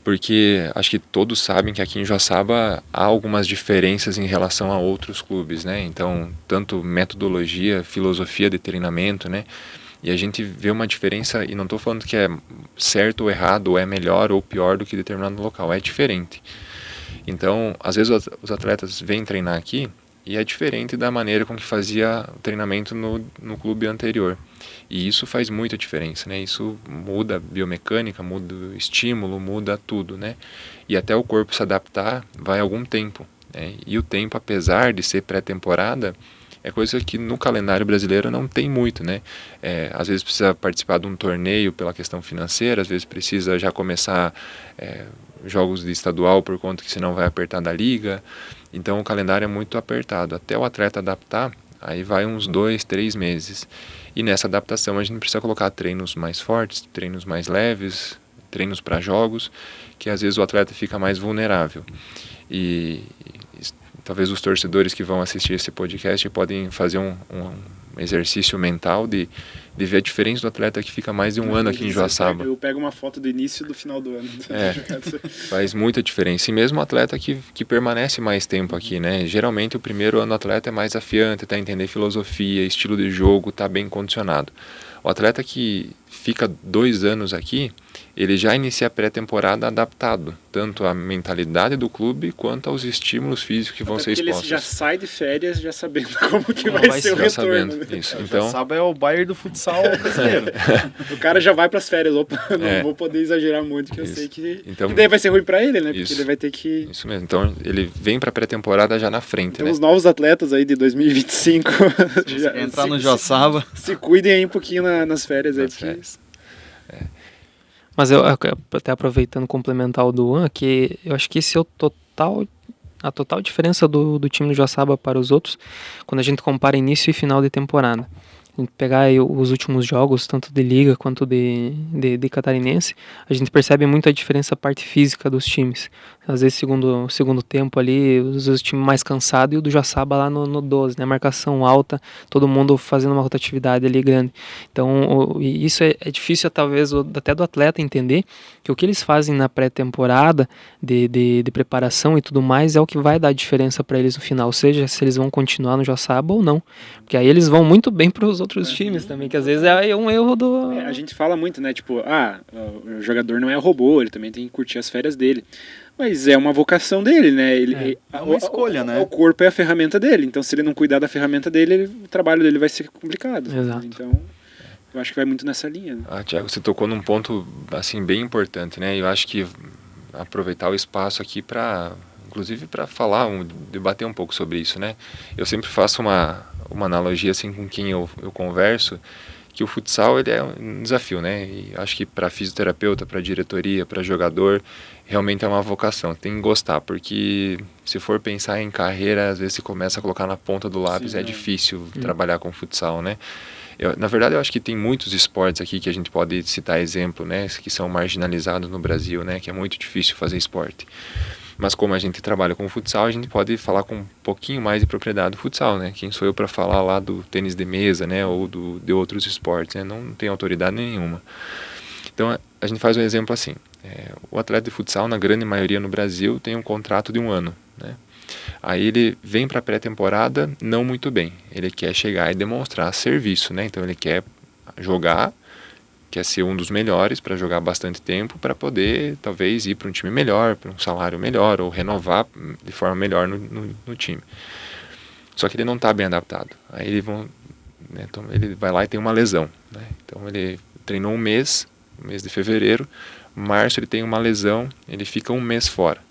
porque acho que todos sabem que aqui em Joaçaba há algumas diferenças em relação a outros clubes, né? Então, tanto metodologia, filosofia de treinamento, né? E a gente vê uma diferença, e não estou falando que é certo ou errado, ou é melhor ou pior do que determinado local, é diferente. Então, às vezes os atletas vêm treinar aqui e é diferente da maneira com que fazia o treinamento no clube anterior. E isso faz muita diferença, né? Isso muda a biomecânica, muda o estímulo, muda tudo, né? E até o corpo se adaptar vai algum tempo, né? E o tempo, apesar de ser pré-temporada, é coisa que no calendário brasileiro não tem muito, né? Às vezes precisa participar de um torneio pela questão financeira, às vezes precisa já começar jogos de estadual por conta que senão vai apertar da liga. Então o calendário é muito apertado. Até o atleta adaptar, aí vai uns 2, 3 meses. E nessa adaptação a gente precisa colocar treinos mais fortes, treinos mais leves, treinos para jogos, que às vezes o atleta fica mais vulnerável. E talvez os torcedores que vão assistir esse podcast podem fazer um exercício mental de ver a diferença do atleta que fica mais de um ano aqui em Joaçaba. Eu pego uma foto do início e do final do ano. Faz muita diferença. E mesmo o atleta que permanece mais tempo aqui, né? Geralmente o primeiro ano do atleta é mais afiante, tá a entender filosofia, estilo de jogo, tá bem condicionado. O atleta que fica 2 anos aqui, ele já inicia a pré-temporada adaptado, tanto à mentalidade do clube quanto aos estímulos físicos que vão ser Ele expostos. já sai de férias já sabendo como que Como vai vai ser o ser. retorno. Sabendo Né? isso. Então, Então, sabe, é o Bayern do futsal brasileiro. O cara já vai pras férias, opa, não É. vou poder exagerar muito, que eu Isso. sei que... Então- E daí vai ser ruim pra ele, né? Porque Isso. ele vai ter que... isso mesmo. Então, ele vem para a pré-temporada já na frente, Então né? os novos atletas aí de Se 2025 você já- quer entrar se- no Joaçaba, se cuidem aí um pouquinho nas férias aí, Nas porque férias. Mas eu até aproveitando complementar o Duan, que eu acho que esse é a total diferença do time do Joaçaba para os outros, quando a gente compara início e final de temporada. A gente pegar aí os últimos jogos, tanto de liga quanto de catarinense, a gente percebe muito a diferença a parte física dos times. Às vezes segundo tempo ali, os times mais cansados e o do Joaçaba lá no 12, né? Marcação alta, todo mundo fazendo uma rotatividade ali grande. Então, e isso é difícil talvez até do atleta entender que o que eles fazem na pré-temporada de preparação e tudo mais é o que vai dar diferença para eles no final, seja se eles vão continuar no Joaçaba ou não. Porque aí eles vão muito bem para os outros times também, que às vezes é um erro do... a gente fala muito, né? Tipo, o jogador não é robô, ele também tem que curtir as férias dele. Mas é uma vocação dele, né? É uma escolha, né? O corpo é a ferramenta dele. Então, se ele não cuidar da ferramenta dele, o trabalho dele vai ser complicado. Exato. Então, eu acho que vai muito nessa linha. Né? Thiago, você tocou num ponto assim bem importante, né? Eu acho que aproveitar o espaço aqui para, inclusive, para falar, debater um pouco sobre isso, né? Eu sempre faço uma analogia assim com quem eu converso, que o futsal ele é um desafio, né? E acho que para fisioterapeuta, para diretoria, para jogador, realmente é uma vocação. Tem que gostar, porque se for pensar em carreira, às vezes se começa a colocar na ponta do lápis, é difícil trabalhar com futsal, né? Na verdade, eu acho que tem muitos esportes aqui que a gente pode citar exemplo, né? Que são marginalizados no Brasil, né? Que é muito difícil fazer esporte. Mas como a gente trabalha com futsal, a gente pode falar com um pouquinho mais de propriedade do futsal, né? Quem sou eu para falar lá do tênis de mesa, né? Ou de outros esportes, né? Não tem autoridade nenhuma. Então, a gente faz um exemplo assim. O atleta de futsal, na grande maioria no Brasil, tem um contrato de 1 ano, né? Aí ele vem para a pré-temporada não muito bem. Ele quer chegar e demonstrar serviço, né? Então, ele quer jogar, quer ser um dos melhores para jogar bastante tempo, para poder talvez ir para um time melhor, para um salário melhor, ou renovar de forma melhor no time. Só que ele não está bem adaptado. Aí então ele vai lá e tem uma lesão, né? Então ele treinou um mês de fevereiro, março ele tem uma lesão, ele fica 1 mês fora.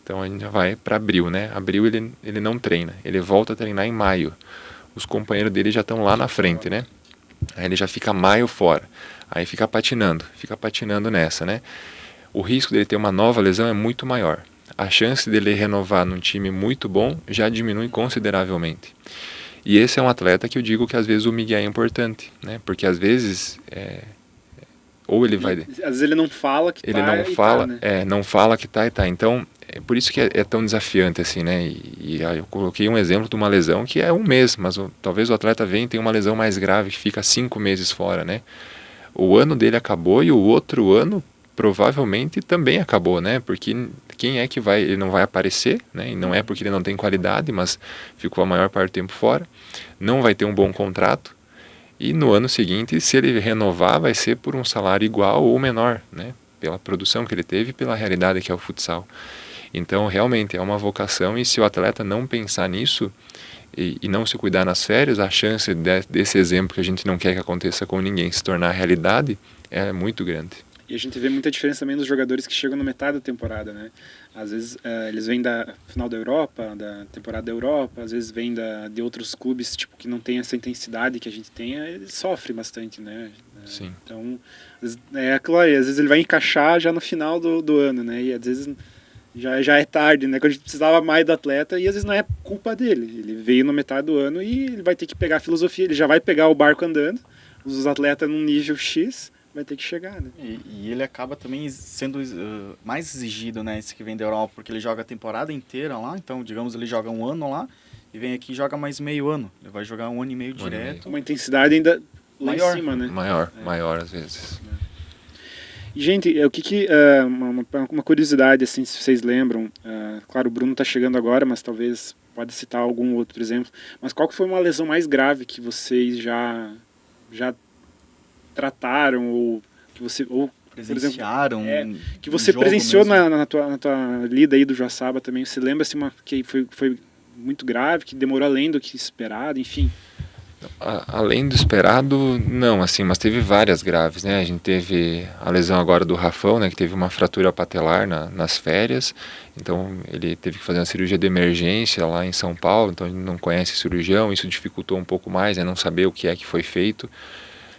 Então a gente já vai para abril, né? Abril ele não treina, ele volta a treinar em maio. Os companheiros dele já estão lá na frente, né? Aí ele já fica maio fora. Aí fica patinando nessa, né? O risco dele ter uma nova lesão é muito maior. A chance dele renovar num time muito bom já diminui consideravelmente. E esse é um atleta que eu digo que às vezes o Miguel é importante, né? Porque às vezes ou ele vai... Às vezes ele não fala que ele tá não e fala, tá, né? não fala que tá e tá. Então, é por isso que é tão desafiante assim, né? E aí eu coloquei um exemplo de uma lesão que é 1 mês, mas talvez o atleta venha e tenha uma lesão mais grave que fica 5 meses fora, né? O ano dele acabou e o outro ano provavelmente também acabou, né? Porque quem é que ele não vai aparecer, né? E não é porque ele não tem qualidade, mas ficou a maior parte do tempo fora, não vai ter um bom contrato. E no ano seguinte, se ele renovar, vai ser por um salário igual ou menor, né? Pela produção que ele teve, pela realidade que é o futsal. Então, realmente, é uma vocação, e se o atleta não pensar nisso e não se cuidar nas férias, a chance desse exemplo que a gente não quer que aconteça com ninguém se tornar realidade é muito grande. E a gente vê muita diferença também dos jogadores que chegam na metade da temporada, né? Às vezes eles vêm da final da Europa, da temporada da Europa, às vezes vêm de outros clubes tipo, que não tem essa intensidade que a gente tem, eles sofrem bastante, né? Sim. Então, é claro, às vezes ele vai encaixar já no final do ano, né? E às vezes já é tarde, né? Quando a gente precisava mais do atleta, e às vezes não é culpa dele. Ele veio na metade do ano e ele vai ter que pegar a filosofia, ele já vai pegar o barco andando, os atletas num nível X, vai ter que chegar, né? E ele acaba também sendo mais exigido, né? Esse que vem da Europa, porque ele joga a temporada inteira lá, então, digamos, ele joga 1 ano lá, e vem aqui e joga mais meio ano. Ele vai jogar 1 ano e meio direto. Uma intensidade ainda lá Maior. em cima, né? Maior às vezes. E, gente, o que uma curiosidade, assim, se vocês lembram, claro, o Bruno tá chegando agora, mas talvez pode citar algum outro exemplo, mas qual que foi uma lesão mais grave que vocês já trataram ou que você Presenciaram que você um jogo presenciou mesmo? na tua lida aí do Joaçaba também? Você lembra assim, que foi muito grave, que demorou além do que esperado, enfim? Além do esperado, não, assim, mas teve várias graves, né? A gente teve a lesão agora do Rafão, né? Que teve uma fratura patelar nas férias, então ele teve que fazer uma cirurgia de emergência lá em São Paulo, então a gente não conhece cirurgião, isso dificultou um pouco mais, né? Não saber o que é que foi feito,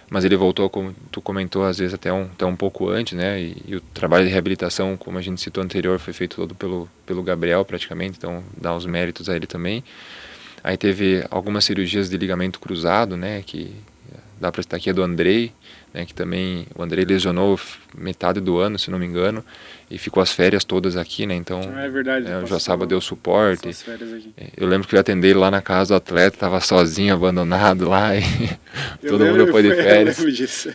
mas ele voltou, como tu comentou, às vezes até um pouco antes, né? E o trabalho de reabilitação, como a gente citou anterior, foi feito todo pelo Gabriel praticamente, então dá os méritos a ele também. Aí teve algumas cirurgias de ligamento cruzado, né, que dá para citar aqui a do Andrei, né, que também o Andrei lesionou metade do ano, se não me engano, e ficou as férias todas aqui, né, então É verdade. o Joaçaba deu suporte. As férias aqui. Eu lembro que eu atendei ele lá na casa do atleta, estava sozinho, abandonado lá, e todo mundo lembro, foi de férias. Eu lembro disso.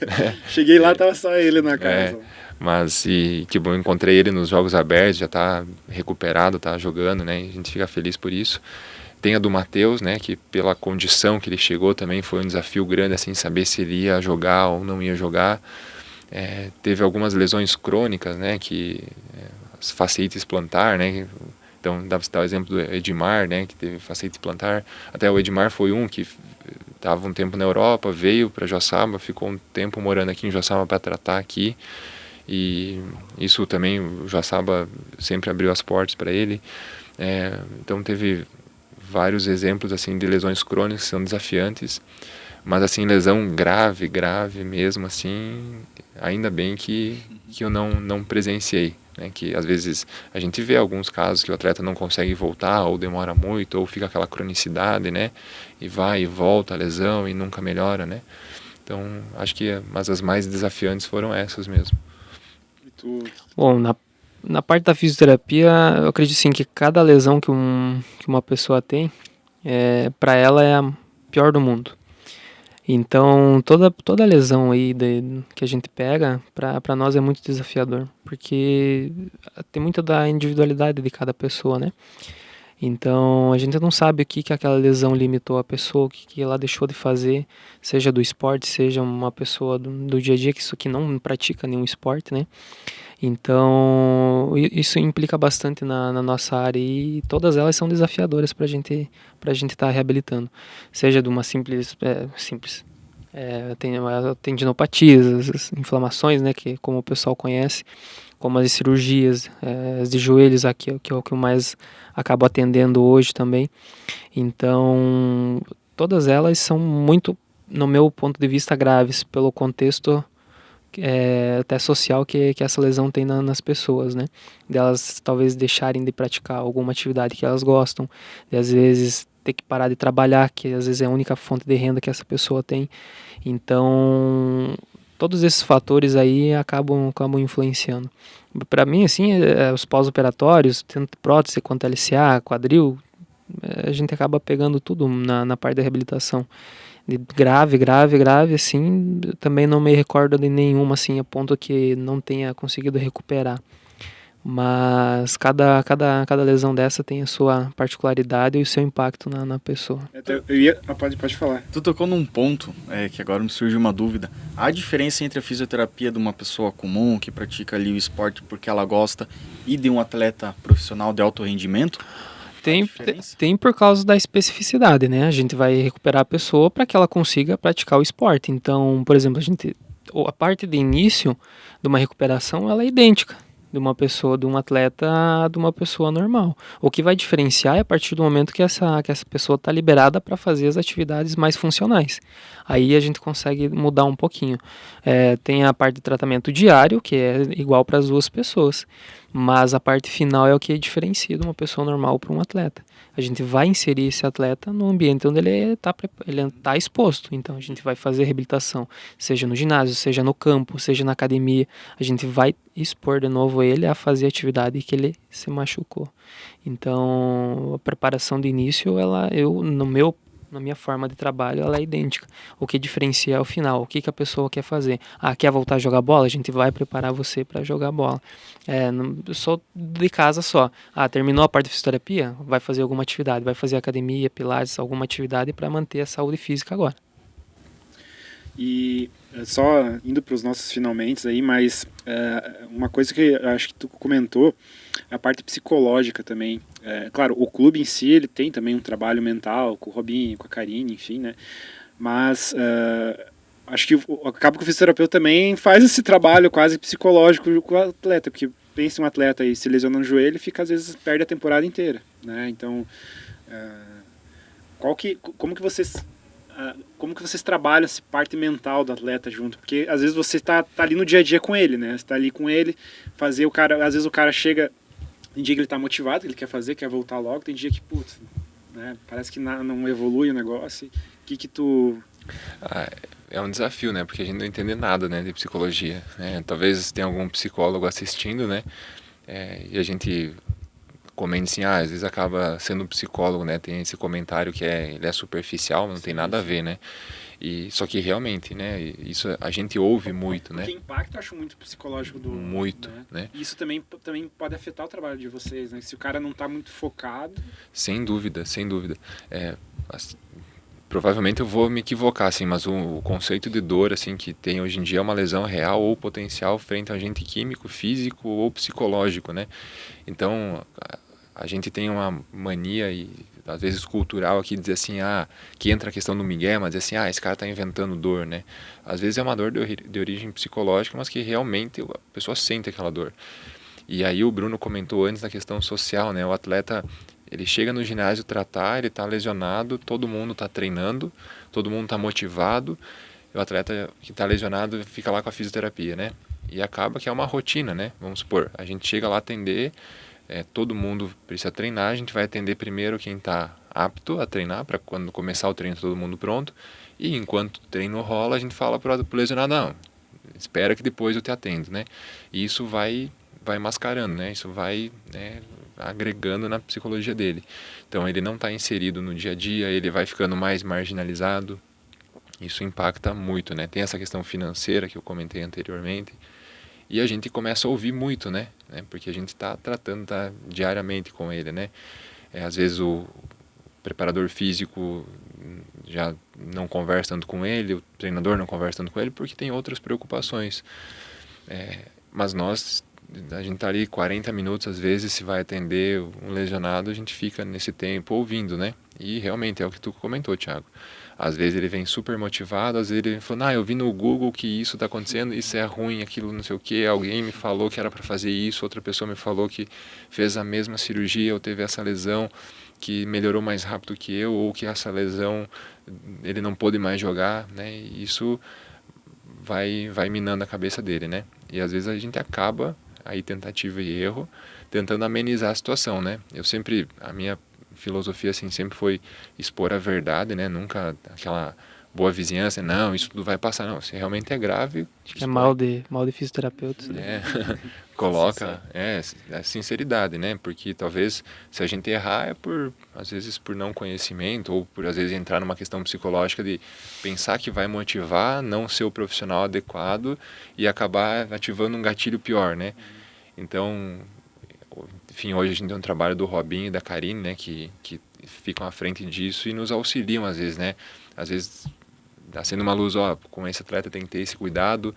Cheguei lá, tava só ele na casa. Mas que bom, encontrei ele nos Jogos Abertos, já está recuperado, está jogando, né, e a gente fica feliz por isso. Tem a do Matheus, né, que pela condição que ele chegou também foi um desafio grande, assim, saber se ele ia jogar ou não ia jogar. Teve algumas lesões crônicas, né, as fasciites plantar, né, então dá para citar o exemplo do Edmar, né, que teve fasciite plantar. Até o Edmar foi um que estava um tempo na Europa, veio para Joaçaba, ficou um tempo morando aqui em Joaçaba para tratar aqui. E isso também, o Joaçaba sempre abriu as portas para ele. Então teve vários exemplos assim de lesões crônicas que são desafiantes, mas assim lesão grave mesmo assim, ainda bem que eu não presenciei, né? Que às vezes a gente vê alguns casos que o atleta não consegue voltar ou demora muito ou fica aquela cronicidade, né? E vai e volta a lesão e nunca melhora, né? Então acho que mas as mais desafiantes foram essas mesmo. Bom, na parte da fisioterapia, eu acredito sim que cada lesão que uma pessoa tem, para ela é a pior do mundo. Então, toda lesão aí que a gente pega, para nós é muito desafiador, porque tem muito da individualidade de cada pessoa, né? Então, a gente não sabe o que aquela lesão limitou a pessoa, o que ela deixou de fazer, seja do esporte, seja uma pessoa do dia a dia que não pratica nenhum esporte, né? Então, isso implica bastante na nossa área e todas elas são desafiadoras para a gente estar reabilitando. Seja de uma simples tendinopatias, as inflamações, né, que como o pessoal conhece, como as cirurgias, as de joelhos aqui, que é o que eu mais acabo atendendo hoje também. Então, todas elas são muito, no meu ponto de vista, graves pelo contexto até social que essa lesão tem nas pessoas, né? Delas talvez deixarem de praticar alguma atividade que elas gostam, de às vezes ter que parar de trabalhar, que às vezes é a única fonte de renda que essa pessoa tem. Então, todos esses fatores aí acabam influenciando. Para mim, assim, os pós-operatórios, tanto prótese quanto LCA, quadril, a gente acaba pegando tudo na parte da reabilitação. De grave, assim, também não me recordo de nenhuma, assim, a ponto que não tenha conseguido recuperar. Mas cada lesão dessa tem a sua particularidade e o seu impacto na pessoa. Pode falar. Tu tocou num ponto que agora me surgiu uma dúvida. Há diferença entre a fisioterapia de uma pessoa comum que pratica ali o esporte porque ela gosta e de um atleta profissional de alto rendimento? Tem por causa da especificidade, né? A gente vai recuperar a pessoa para que ela consiga praticar o esporte. Então, por exemplo, a parte de início de uma recuperação ela é idêntica de uma pessoa, de um atleta, de uma pessoa normal. O que vai diferenciar é a partir do momento que essa pessoa está liberada para fazer as atividades mais funcionais. Aí a gente consegue mudar um pouquinho. Tem a parte de tratamento diário, que é igual para as duas pessoas, mas a parte final é o que diferencia de uma pessoa normal para um atleta. A gente vai inserir esse atleta no ambiente onde ele está exposto. Então a gente vai fazer reabilitação, seja no ginásio, seja no campo, seja na academia. A gente vai expor de novo ele a fazer a atividade que ele se machucou. Então a preparação de início, na minha forma de trabalho, ela é idêntica. O que diferencia é o final, o que a pessoa quer fazer. Quer voltar a jogar bola? A gente vai preparar você para jogar bola. Eu sou de casa só. Terminou a parte de fisioterapia? Vai fazer alguma atividade, vai fazer academia, pilates, alguma atividade para manter a saúde física agora. E só indo para os nossos finalmente aí, mas uma coisa que eu acho que tu comentou, a parte psicológica também. Claro, o clube em si, ele tem também um trabalho mental com o Robinho, com a Karine, enfim, né? Mas acho que acaba que o fisioterapeuta também faz esse trabalho quase psicológico com o atleta, porque pensa um atleta aí se lesiona no joelho e fica, às vezes, perde a temporada inteira, né? Então, como que vocês trabalham essa parte mental do atleta junto? Porque às vezes você tá ali no dia a dia com ele, né? Você tá ali com ele, fazer o cara, às vezes o cara chega, tem dia que ele tá motivado, que ele quer fazer, quer voltar logo, tem dia que, putz, né? Parece que não evolui o negócio. O que tu... É um desafio, né? Porque a gente não entende nada, né, de psicologia, né? Talvez tenha algum psicólogo assistindo, né? E a gente comenta assim, às vezes acaba sendo um psicólogo, né? Tem esse comentário que ele é superficial, não tem nada a ver, né? E só que realmente, né? Isso a gente ouve muito, né? Porque impacto eu acho muito psicológico do... Muito, né? Isso também pode afetar o trabalho de vocês, né? Se o cara não tá muito focado... Sem dúvida, sem dúvida. Provavelmente eu vou me equivocar, assim, mas o conceito de dor, assim, que tem hoje em dia é uma lesão real ou potencial frente a agente químico, físico ou psicológico, né? Então, a gente tem uma mania e às vezes cultural aqui de dizer assim, que entra a questão do migué, mas dizer assim, esse cara está inventando dor, né? Às vezes é uma dor de origem psicológica, mas que realmente a pessoa sente aquela dor. E aí o Bruno comentou antes da questão social, né? O atleta, ele chega no ginásio tratar, ele está lesionado, todo mundo está treinando, todo mundo está motivado, e o atleta que está lesionado fica lá com a fisioterapia, né? E acaba que é uma rotina, né? Vamos supor, a gente chega lá atender, todo mundo precisa treinar, a gente vai atender primeiro quem está apto a treinar, para quando começar o treino todo mundo pronto, e enquanto o treino rola, a gente fala para o lesionado, não, espera que depois eu te atendo, né? E isso vai mascarando, né? Isso vai, né, agregando na psicologia dele. Então ele não está inserido no dia a dia, ele vai ficando mais marginalizado. Isso impacta muito, né? Tem essa questão financeira que eu comentei anteriormente. E a gente começa a ouvir muito, né? Porque a gente está tratando diariamente com ele, né? Às vezes o preparador físico já não conversa tanto com ele, o treinador não conversa tanto com ele porque tem outras preocupações. Mas a gente está ali 40 minutos, às vezes, se vai atender um lesionado, a gente fica nesse tempo ouvindo, né? E realmente é o que tu comentou, Thiago. Às vezes ele vem super motivado, às vezes ele fala, eu vi no Google que isso está acontecendo, isso é ruim, aquilo não sei o que, alguém me falou que era para fazer isso, outra pessoa me falou que fez a mesma cirurgia ou teve essa lesão que melhorou mais rápido que eu, ou que essa lesão ele não pôde mais jogar, né? E isso vai minando a cabeça dele, né? E às vezes a gente acaba, aí tentativa e erro, tentando amenizar a situação, né? A minha filosofia assim sempre foi expor a verdade, né? Nunca aquela boa vizinhança, não, isso tudo vai passar, não. Se realmente é grave, Acho que é mal de fisioterapeuta. Coloca a sinceridade, né? Porque talvez se a gente errar às vezes por não conhecimento ou por às vezes entrar numa questão psicológica de pensar que vai motivar, não ser o profissional adequado e acabar ativando um gatilho pior, né? Então, enfim, hoje a gente tem um trabalho do Robinho e da Karine, né, que ficam à frente disso e nos auxiliam às vezes, né? Às vezes acende uma luz, com esse atleta tem que ter esse cuidado,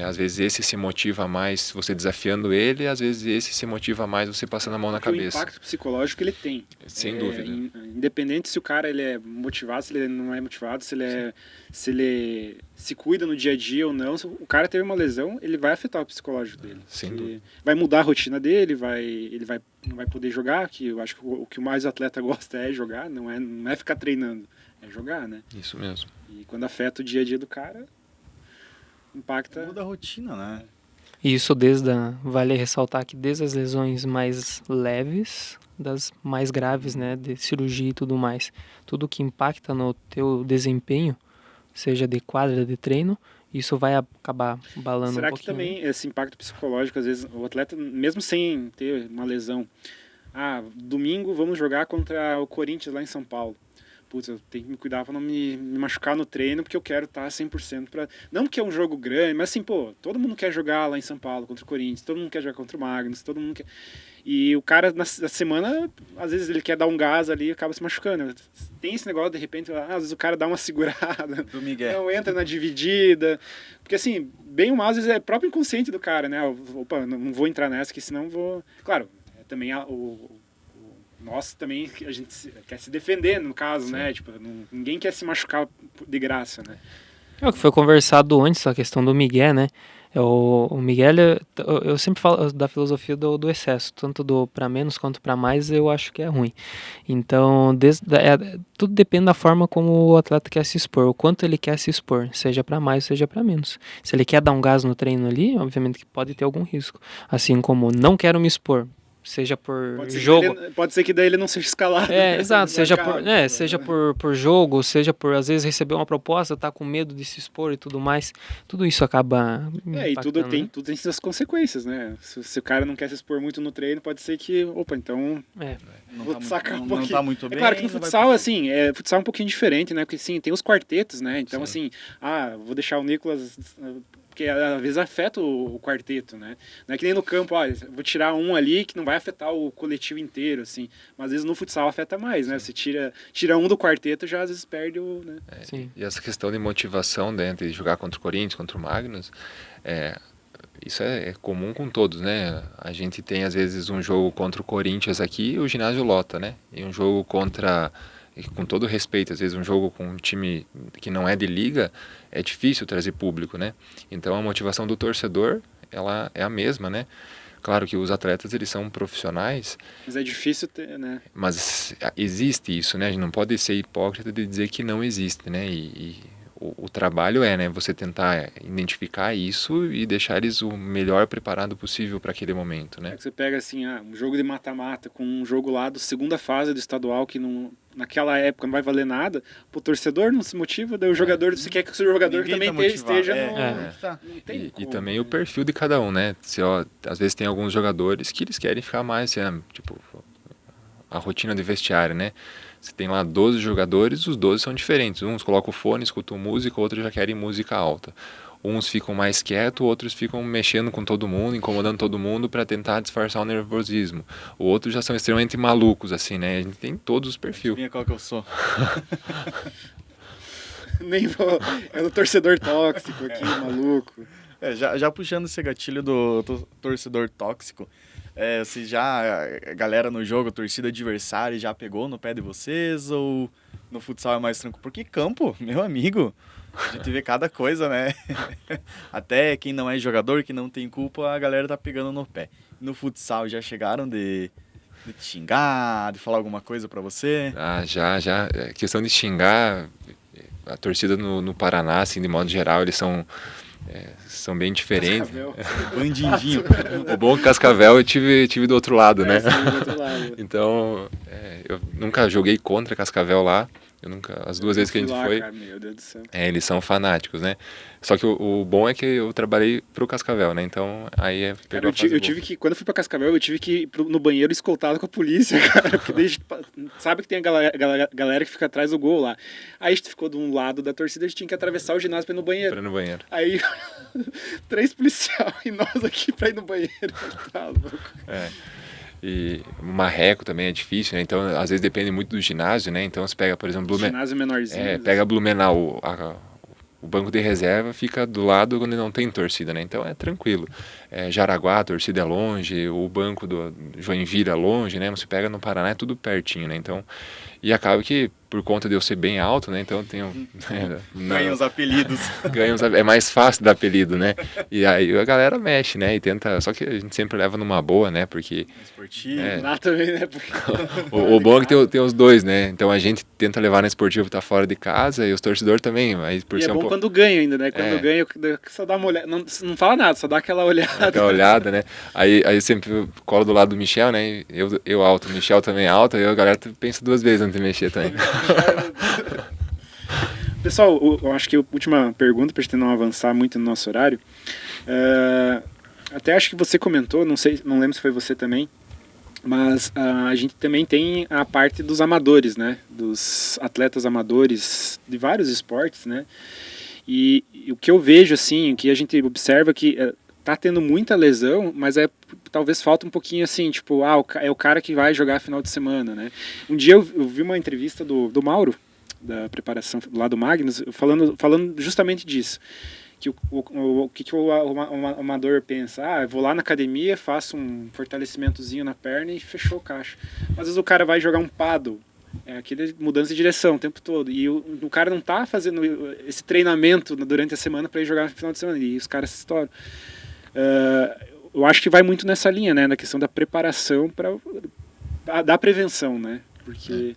às vezes esse se motiva mais você desafiando ele, às vezes esse se motiva mais você passando a mão na cabeça. O impacto psicológico ele tem. Sem dúvida. Independente se o cara ele é motivado, se ele não é motivado, se ele se cuida no dia a dia ou não, se o cara teve uma lesão, ele vai afetar o psicológico dele. Sem dúvida. Vai mudar a rotina dele, ele não vai poder jogar, que eu acho que o que mais o atleta gosta é jogar, não é ficar treinando, é jogar, né? Isso mesmo. E quando afeta o dia a dia do cara, impacta... Muda a rotina, né? E isso vale ressaltar que desde as lesões mais leves, das mais graves, né, de cirurgia e tudo mais, tudo que impacta no teu desempenho, seja de quadra, de treino, isso vai acabar balando Será um pouquinho. Será que também esse impacto psicológico, às vezes, o atleta, mesmo sem ter uma lesão, domingo vamos jogar contra o Corinthians lá em São Paulo. putz, eu tenho que me cuidar pra não me machucar no treino, porque eu quero estar 100% pra... Não que é um jogo grande, mas assim, pô, todo mundo quer jogar lá em São Paulo contra o Corinthians, todo mundo quer jogar contra o Magnus, todo mundo quer... E o cara, na semana, às vezes ele quer dar um gás ali e acaba se machucando. Tem esse negócio, de repente, às vezes o cara dá uma segurada, Do Miguel. não entra na dividida. Porque assim, bem ou mal, às vezes é próprio inconsciente do cara, né? Opa, não vou entrar nessa, que senão vou... Claro, também nós também, a gente quer se defender, no caso, né? Tipo, ninguém quer se machucar de graça, né? É o que foi conversado antes, a questão do Miguel, né? O Miguel, eu sempre falo da filosofia do excesso, tanto do para menos quanto para mais, eu acho que é ruim. Então, tudo depende da forma como o atleta quer se expor, o quanto ele quer se expor, seja para mais, seja para menos. Se ele quer dar um gás no treino ali, obviamente que pode ter algum risco. Assim como não quero me expor, seja por jogo. Pode ser que daí ele não seja escalado. Exato, seja por jogo, seja por às vezes receber uma proposta, tá com medo de se expor e tudo mais. Tudo isso acaba e tudo né? tem suas consequências, né? Se o cara não quer se expor muito no treino, pode ser que, opa, então vou sacar um pouquinho. Não tá muito bem. É claro que no futsal, assim, futsal é um pouquinho diferente, né? Porque, assim, tem os quartetos, né? Então, assim, vou deixar o Nicolas... Porque às vezes afeta o quarteto, né? Não é que nem no campo, vou tirar um ali que não vai afetar o coletivo inteiro, assim. Mas às vezes no futsal afeta mais, né? Você tira um do quarteto, já às vezes perde o... Né? Sim. E essa questão de motivação dentro de jogar contra o Corinthians, contra o Magnus, isso é comum com todos, né? A gente tem às vezes um jogo contra o Corinthians aqui, o ginásio lota, né? E um jogo contra... com todo respeito, às vezes um jogo com um time que não é de liga, é difícil trazer público, né? Então a motivação do torcedor, ela é a mesma, né? Claro que os atletas, eles são profissionais. Mas é difícil ter, né? Mas existe isso, né? A gente não pode ser hipócrita de dizer que não existe, né? E o trabalho né? Você tentar identificar isso e deixar eles o melhor preparado possível para aquele momento, né? É que você pega, assim, um jogo de mata-mata com um jogo lá da segunda fase do estadual que naquela época não vai valer nada, o torcedor não se motiva, daí o jogador, você quer que o seu jogador também esteja não tem e também o perfil de cada um, né? Às vezes tem alguns jogadores que eles querem ficar mais, tipo, a rotina de vestiário, né? Você tem lá 12 jogadores, os 12 são diferentes. Uns colocam o fone, escutam música, outros já querem música alta. Uns ficam mais quietos, outros ficam mexendo com todo mundo, incomodando todo mundo para tentar disfarçar o nervosismo. Outros já são extremamente malucos, assim, né? A gente tem todos os perfis. Adivinha qual que eu sou? Nem vou. É o torcedor tóxico aqui, maluco. Já puxando esse gatilho do torcedor tóxico, a galera no jogo, a torcida adversária já pegou no pé de vocês ou no futsal é mais tranquilo? Porque campo, meu amigo, a gente vê cada coisa, né? Até quem não é jogador, que não tem culpa, a galera tá pegando no pé. No futsal já chegaram de te xingar, de falar alguma coisa pra você? Já. Questão de xingar, a torcida no Paraná, assim, de modo geral, eles são bem diferentes. Bandidinho. O bom Cascavel eu tive do outro lado, né? Do outro lado. Então, eu nunca joguei contra Cascavel lá. As duas vezes que a gente foi, cara, meu Deus do céu. eles são fanáticos, né? Só que o bom é que eu trabalhei pro Cascavel, né? Então, aí Cara, eu tive que, quando eu fui pra Cascavel, eu tive que ir no banheiro escoltado com a polícia, cara. Porque sabe que tem a galera que fica atrás do gol lá. Aí a gente ficou de um lado da torcida, a gente tinha que atravessar o ginásio pra ir no banheiro. Pra ir no banheiro. Aí, 3 policiais e nós aqui pra ir no banheiro. Tá louco. E o marreco também é difícil, né? Então, às vezes depende muito do ginásio, né? Então, você pega, por exemplo, Blumenau. Ginásio menorzinho. Pega Blumenau, o banco de reserva fica do lado onde não tem torcida, né? Então, é tranquilo. Jaraguá, a torcida é longe, o banco do Joinville é longe, né? Você pega no Paraná, é tudo pertinho, né? Então, e acaba que, por conta de eu ser bem alto, né? Então, eu tenho... Ganha os apelidos. É mais fácil dar apelido, né? E aí a galera mexe, né? E tenta... Só que a gente sempre leva numa boa, né? Porque... Esportivo. Lá também, né? O bom é que tem os dois, né? Então a gente tenta levar na esportiva, tá fora de casa, e os torcedores também. Mas por e é bom quando ganha ainda, né? Quando ganha, só dá uma olhada. Não fala nada, só dá aquela olhada. Aquela olhada, né? Aí sempre colo do lado do Michel, né? Eu alto, o Michel também alto, aí a galera pensa 2 vezes antes de mexer também. Pessoal, eu acho que a última pergunta, pra gente não avançar muito no nosso horário. Até acho que você comentou, não lembro se foi você também, Mas a gente também tem a parte dos amadores, né? Dos atletas amadores de vários esportes, né? E o que eu vejo, assim, o que a gente observa é que tá tendo muita lesão, mas talvez falta um pouquinho assim, tipo, é o cara que vai jogar final de semana, né? Um dia eu vi uma entrevista do Mauro, da preparação lá do Magnus, falando justamente disso. Que o que o amador pensa? Eu vou lá na academia, faço um fortalecimentozinho na perna e fechou o caixa. Mas às vezes o cara vai jogar um paddle, aquele mudança de direção o tempo todo, e o cara não tá fazendo esse treinamento durante a semana para ir jogar no final de semana, e os caras se estouram. Eu acho que vai muito nessa linha, né, na questão da preparação da prevenção, né, porque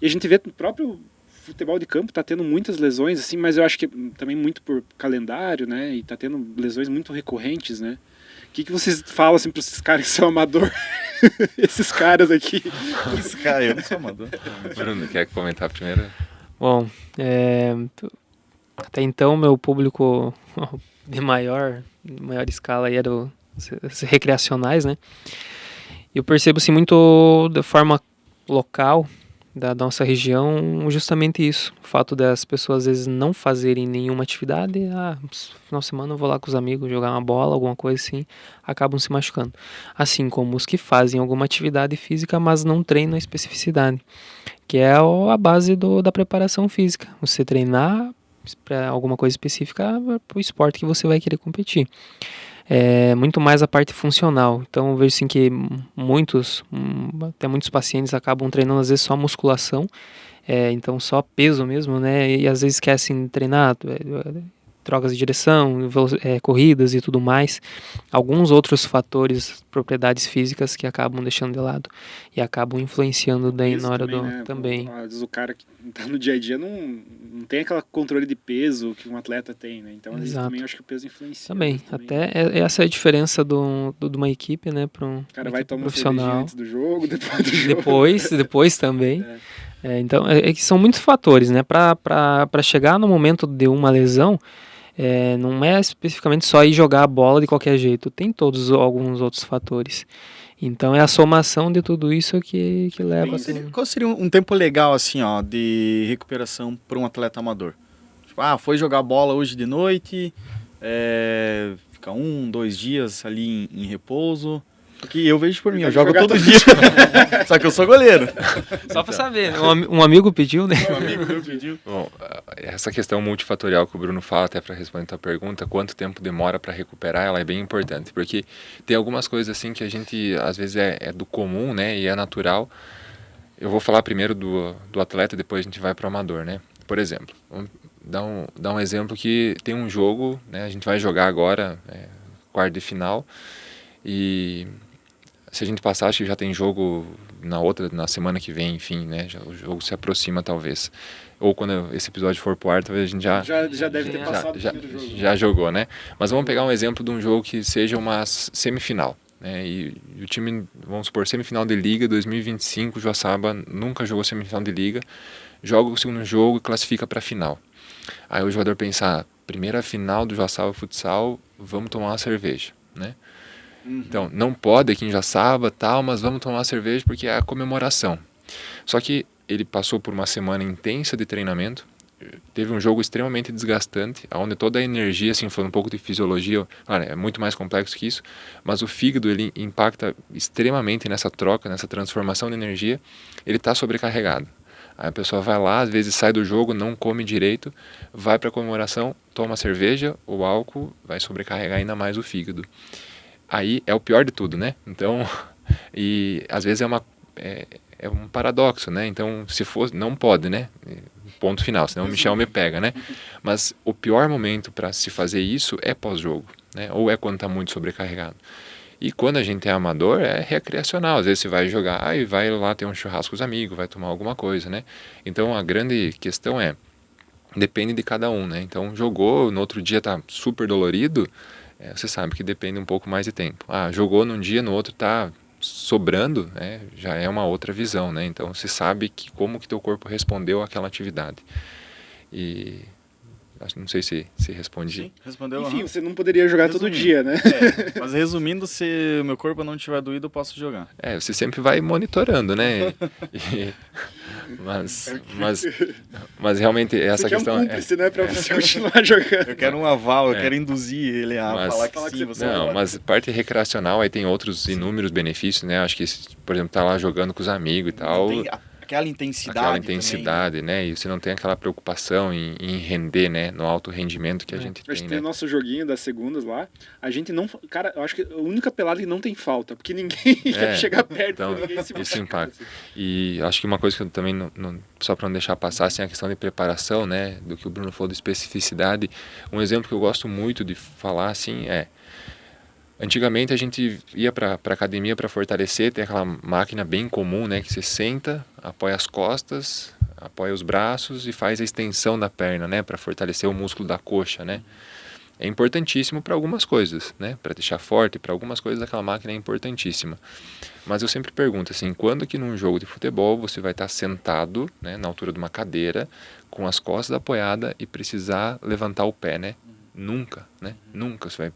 e a gente vê no próprio futebol de campo tá tendo muitas lesões, assim, mas eu acho que também muito por calendário, né, e tá tendo lesões muito recorrentes, né. O que vocês falam, assim, para esses caras que são amador? Esses caras aqui. Esse cara, eu não sou amador. Bruno, quer comentar primeiro? Bom, até então meu público de maior escala aí era os recreacionais, né? Eu percebo assim muito de forma local da nossa região justamente isso, o fato das pessoas às vezes não fazerem nenhuma atividade, final de semana eu vou lá com os amigos jogar uma bola, alguma coisa assim, acabam se machucando. Assim como os que fazem alguma atividade física, mas não treinam a especificidade, que é a base da preparação física, você treinar para alguma coisa específica para o esporte que você vai querer competir. Muito mais a parte funcional. Então eu vejo assim que até muitos pacientes acabam treinando às vezes só musculação, então só peso mesmo, né? E às vezes esquecem de treinar trocas de direção, corridas e tudo mais. Alguns outros fatores, propriedades físicas que acabam deixando de lado e acabam influenciando daí na hora também, né? também. Às vezes o cara que tá no dia a dia não tem aquele controle de peso que um atleta tem, né? Então, às vezes, também eu acho que o peso influencia. Também. Até essa é a diferença de uma equipe, né, para um cara vai tomar profissional antes do jogo, depois do jogo. Depois também. Então, que são muitos fatores, né? Para chegar no momento de uma lesão, não é especificamente só ir jogar a bola de qualquer jeito. Tem alguns outros fatores. Então é a somação de tudo isso que leva. Qual seria um tempo legal assim, ó, de recuperação para um atleta amador? Tipo, foi jogar bola hoje de noite, fica 2 dias ali em repouso. Porque eu vejo por mim, eu jogo todo dia. Só que eu sou goleiro. Só pra saber, né? Um amigo pediu, né? Um amigo meu pediu. Bom, essa questão multifatorial que o Bruno fala, até para responder a tua pergunta, quanto tempo demora para recuperar, ela é bem importante. Porque tem algumas coisas assim que a gente, às vezes, é do comum, né? E é natural. Eu vou falar primeiro do atleta, depois a gente vai para o amador, né? Por exemplo, vamos dar um exemplo que tem um jogo, né? A gente vai jogar agora, quarto de final, e se a gente passar, acho que já tem jogo na semana que vem, enfim, né? O jogo se aproxima, talvez. Ou quando esse episódio for pro ar, talvez a gente já deve ter passado o primeiro jogo. Já jogou, né? Mas vamos pegar um exemplo de um jogo que seja uma semifinal, né? E o time, vamos supor, semifinal de Liga 2025, o Joaçaba nunca jogou semifinal de Liga, joga o segundo jogo e classifica para a final. Aí o jogador pensa, primeira final do Joaçaba Futsal, vamos tomar uma cerveja, né? Então, não pode aqui em Joaçaba, tal, mas vamos tomar uma cerveja porque é a comemoração. Só que ele passou por uma semana intensa de treinamento, teve um jogo extremamente desgastante, onde toda a energia, assim, falando um pouco de fisiologia, é muito mais complexo que isso, mas o fígado, ele impacta extremamente nessa troca, nessa transformação de energia, ele está sobrecarregado. Aí a pessoa vai lá, às vezes sai do jogo, não come direito, vai para a comemoração, toma cerveja, o álcool vai sobrecarregar ainda mais o fígado. Aí é o pior de tudo, né? Então, e às vezes é um paradoxo, né? Então, se for, não pode, né? Ponto final, senão o Michel me pega, né? Mas o pior momento para se fazer isso é pós-jogo, né? Ou é quando está muito sobrecarregado. E quando a gente é amador, é recreacional. Às vezes você vai jogar e vai lá ter um churrasco com os amigos, vai tomar alguma coisa, né? Então, a grande questão depende de cada um, né? Então, jogou, no outro dia tá super dolorido, você sabe que depende um pouco mais de tempo. Jogou num dia, no outro tá sobrando, né? Já é uma outra visão, né? Então você sabe como que teu corpo respondeu àquela atividade. E Não sei se respondi. Sim, respondeu. Enfim, aham. você não poderia jogar todo Resumindo. dia, né? Mas resumindo, se meu corpo não estiver doído, eu posso jogar. Você sempre vai monitorando, né? E- mas realmente essa Você quer questão... um cúmplice, né? Pra você continuar jogando. Eu quero um aval, eu É. quero induzir ele a Mas- falar que Falar que sim, você você Não, pode. mas parte recreacional aí tem outros inúmeros benefícios, né? Acho que, por exemplo, tá lá jogando com os amigos e tal, Tem aquela intensidade. aquela também, intensidade, né? E você não tem aquela preocupação em render, né? No alto rendimento que a gente A gente tem, tem né? o nosso joguinho das segundas lá. A gente não. Cara, eu acho que a única pelada que não tem falta, porque ninguém quer chegar perto, então, ninguém se isso machuca, impacta. assim. E acho que uma coisa que eu também, só para não deixar passar, assim, a questão de preparação, né? Do que o Bruno falou de especificidade. Um exemplo que eu gosto muito de falar, assim, antigamente a gente ia para academia para fortalecer, tem aquela máquina bem comum, né? Que você senta, apoia as costas, apoia os braços e faz a extensão da perna, né? Para fortalecer o músculo da coxa, né? É importantíssimo para algumas coisas, né? Para deixar forte, para algumas coisas aquela máquina é importantíssima. Mas eu sempre pergunto assim, quando que num jogo de futebol você vai estar sentado, né, na altura de uma cadeira, com as costas apoiadas e precisar levantar o pé, né? Nunca, né? Nunca você vai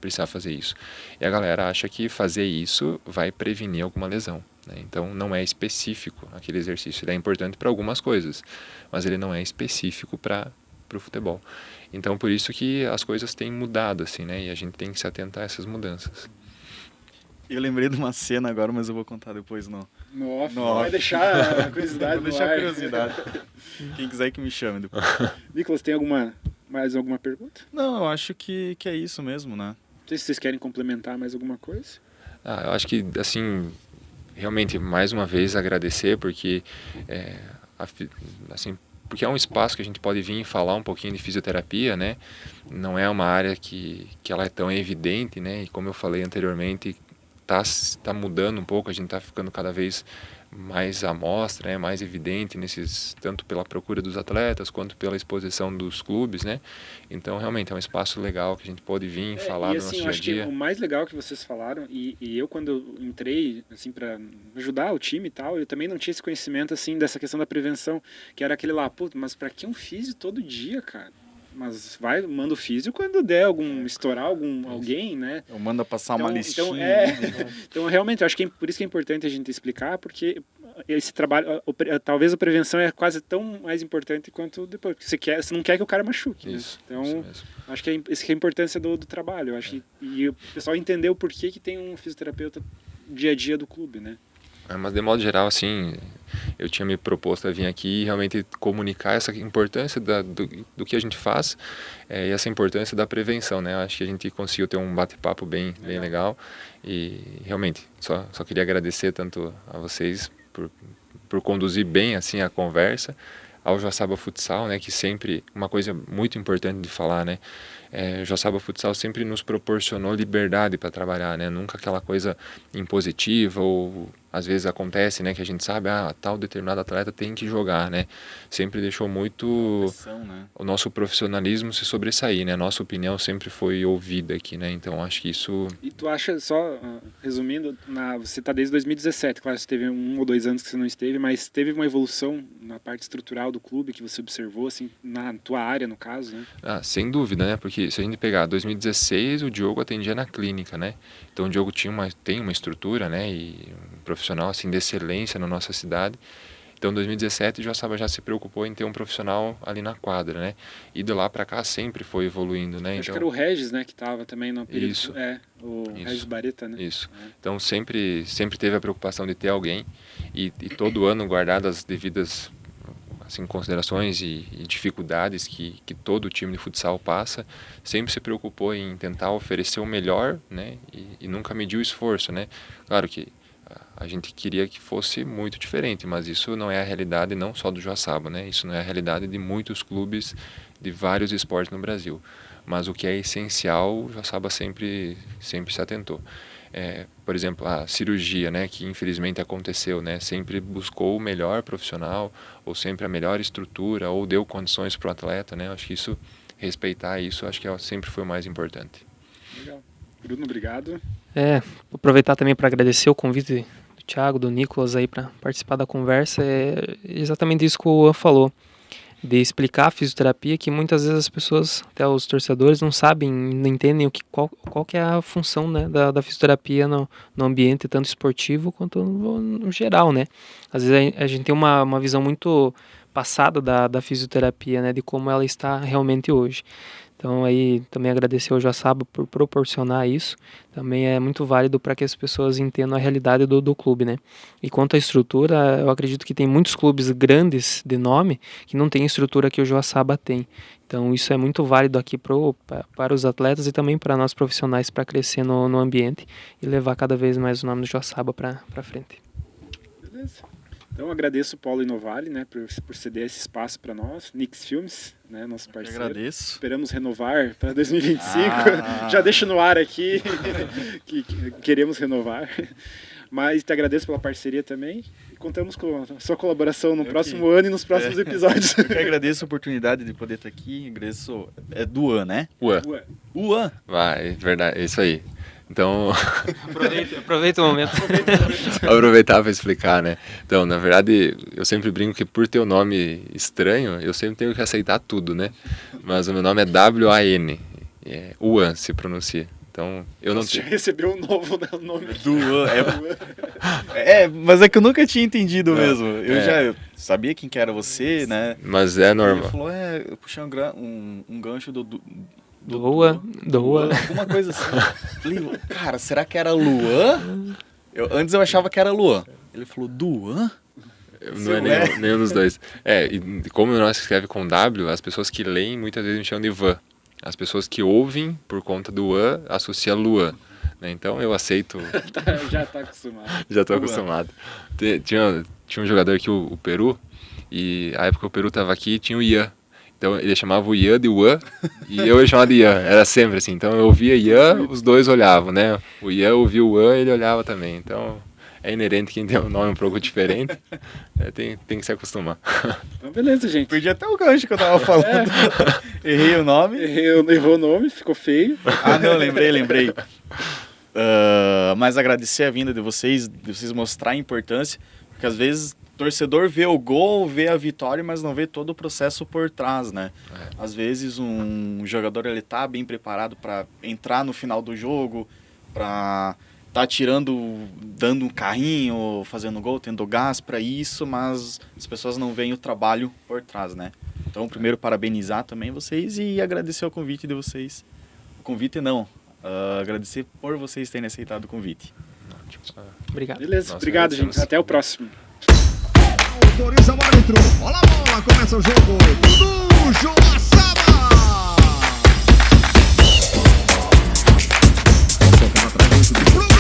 precisar fazer isso. E a galera acha que fazer isso vai prevenir alguma lesão, né? Então não é específico aquele exercício. Ele é importante para algumas coisas, mas ele não é específico para o futebol. Então por isso que as coisas têm mudado, assim, né? E a gente tem que se atentar a essas mudanças. Eu lembrei de uma cena agora, mas eu vou contar depois não. Nossa, Nossa. vai deixar a curiosidade Vou no deixar a ar. curiosidade. Quem quiser que me chame depois. Nicolas, tem mais alguma pergunta? Não, eu acho que é isso mesmo, né? Não sei se vocês querem complementar mais alguma coisa. Eu acho que, assim, realmente, mais uma vez, agradecer, porque, assim, porque é um espaço que a gente pode vir e falar um pouquinho de fisioterapia, né? Não é uma área que ela é tão evidente, né? E como eu falei anteriormente, tá mudando um pouco, a gente está ficando cada vez mais à mostra, né? Mais evidente tanto pela procura dos atletas quanto pela exposição dos clubes, né? Então realmente é um espaço legal que a gente pode vir falar e do assim, nosso eu dia a acho que dia. o mais legal que vocês falaram, e eu quando eu entrei, assim, para ajudar o time e tal, eu também não tinha esse conhecimento, assim, dessa questão da prevenção, que era aquele lá, pô, mas pra que um físio todo dia, cara? Mas manda o físio quando der estourar alguém, né? Eu mando passar uma listinha. Então, realmente, eu acho que por isso que é importante a gente explicar, porque esse trabalho, talvez a prevenção é quase tão mais importante quanto depois, porque você não quer que o cara machuque, né? Isso Então, mesmo. acho que essa que é a importância do trabalho, eu acho, e o pessoal entender o porquê que tem um fisioterapeuta dia a dia do clube, né? Mas de modo geral, assim, eu tinha me proposto a vir aqui e realmente comunicar essa importância do que a gente faz e essa importância da prevenção, né? Acho que a gente conseguiu ter um bate-papo bem legal e realmente só queria agradecer tanto a vocês por conduzir bem assim a conversa, ao Joaçaba Futsal, né? Que sempre, uma coisa muito importante de falar, né? Joaçaba Futsal sempre nos proporcionou liberdade para trabalhar, né? Nunca aquela coisa impositiva ou às vezes acontece, né, que a gente sabe, tal determinado atleta tem que jogar, né? Sempre deixou muito Pressão, né? o nosso profissionalismo se sobressair, né? A nossa opinião sempre foi ouvida aqui, né? Então acho que isso... E tu acha, só resumindo, você está desde 2017, claro, você teve 1 ou 2 anos que você não esteve, mas teve uma evolução na parte estrutural do clube que você observou, assim, na tua área, no caso, né? Sem dúvida, né? Porque se a gente pegar 2016, o Diogo atendia na clínica, né? Então o Diogo tem uma estrutura, né? E um profissional assim de excelência na nossa cidade. Então, em 2017, o Joaçaba já se preocupou em ter um profissional ali na quadra, né? E de lá para cá sempre foi evoluindo, né? Acho que era o Regis, né, que estava também no período... Isso. Regis Bareta, né? Isso. Então, sempre teve a preocupação de ter alguém e todo ano guardado as devidas assim, considerações e dificuldades que todo time de futsal passa, sempre se preocupou em tentar oferecer o melhor, né? E nunca mediu o esforço, né? Claro que a gente queria que fosse muito diferente, mas isso não é a realidade não só do Joaçaba, né? Isso não é a realidade de muitos clubes de vários esportes no Brasil. Mas o que é essencial, o Joaçaba sempre se atentou. Por exemplo, a cirurgia, né, que infelizmente aconteceu, né? Sempre buscou o melhor profissional, ou sempre a melhor estrutura, ou deu condições para o atleta, né? Acho que respeitar isso, acho que sempre foi o mais importante. Legal. Bruno, obrigado. Vou aproveitar também para agradecer o convite do Thiago, do Nicolas aí para participar da conversa. É exatamente isso que o Ian falou. de explicar a fisioterapia, que muitas vezes as pessoas, até os torcedores, não sabem, não entendem qual que é a função, né, da fisioterapia no ambiente tanto esportivo quanto no geral, né? Às vezes a gente tem uma visão muito passada da fisioterapia, né, de como ela está realmente hoje. Então aí também agradecer ao Joaçaba por proporcionar isso, também é muito válido para que as pessoas entendam a realidade do clube, né? E quanto à estrutura, eu acredito que tem muitos clubes grandes de nome que não tem a estrutura que o Joaçaba tem. Então isso é muito válido aqui para os atletas e também para nós profissionais para crescer no ambiente e levar cada vez mais o nome do Joaçaba para frente. Beleza. Então eu agradeço o Paulo Inovale, né, por ceder esse espaço para nós, Nix Filmes, né, nosso parceiro. Eu agradeço. Esperamos renovar para 2025. Ah. Já deixo no ar aqui que queremos renovar. Mas te agradeço pela parceria também e contamos com a sua colaboração no próximo ano e nos próximos episódios. Eu que agradeço a oportunidade de poder estar aqui. Agradeço. É do Uan, né? Ué, Ué, Uan. vai, verdade, é isso aí. Então, Aproveita o momento. aproveitar para explicar, né? Então, na verdade, eu sempre brinco que por ter o nome estranho, eu sempre tenho que aceitar tudo, né? Mas o meu nome é W-A-N, Uan se pronuncia. Então, eu não você já tinha... recebeu um novo nome aqui. Do Uan. Mas é que eu nunca tinha entendido mesmo. Eu já sabia quem que era você, né? Mas é Ele normal. falou, eu puxei um gancho do Doa. alguma coisa assim. Falei, cara, será que era Luan? Antes eu achava que era Luan. Ele falou, Duan? Não é nenhum dos dois. E como nós escreve com W, as pessoas que leem muitas vezes me chamam de Van. As pessoas que ouvem por conta do An associam Luan. Né? Então eu aceito. Já tá acostumado. Já estou acostumado. Tinha um jogador aqui, o Peru, e a época que o Peru estava aqui tinha o Ian. Então ele chamava o Ian de Uan e eu chamava de Ian. Era sempre assim. Então eu ouvia Ian, os dois olhavam, né? O Ian ouvia o Uan, ele olhava também. Então é inerente quem tem um nome um pouco diferente. Tem que se acostumar. Então beleza, gente. Perdi até o gancho que eu tava falando. Errei o nome. Errou o nome, ficou feio. Ah, não, lembrei. Mas agradecer a vinda de vocês mostrar a importância, porque às vezes o torcedor vê o gol, vê a vitória, mas não vê todo o processo por trás, né? Às vezes um jogador ele tá bem preparado para entrar no final do jogo, para tá dando um carrinho, fazendo gol, tendo gás para isso, mas as pessoas não veem o trabalho por trás, né? Então, primeiro, parabenizar também vocês e agradecer o convite de vocês. O convite não, agradecer por vocês terem aceitado o convite. Obrigado. Beleza, Nossa, obrigado, agradecemos. gente. Até o próximo. Autoriza o árbitro. Bola a bola. Começa o jogo. Dudu Joaçaba. Toca na frente do Bruno.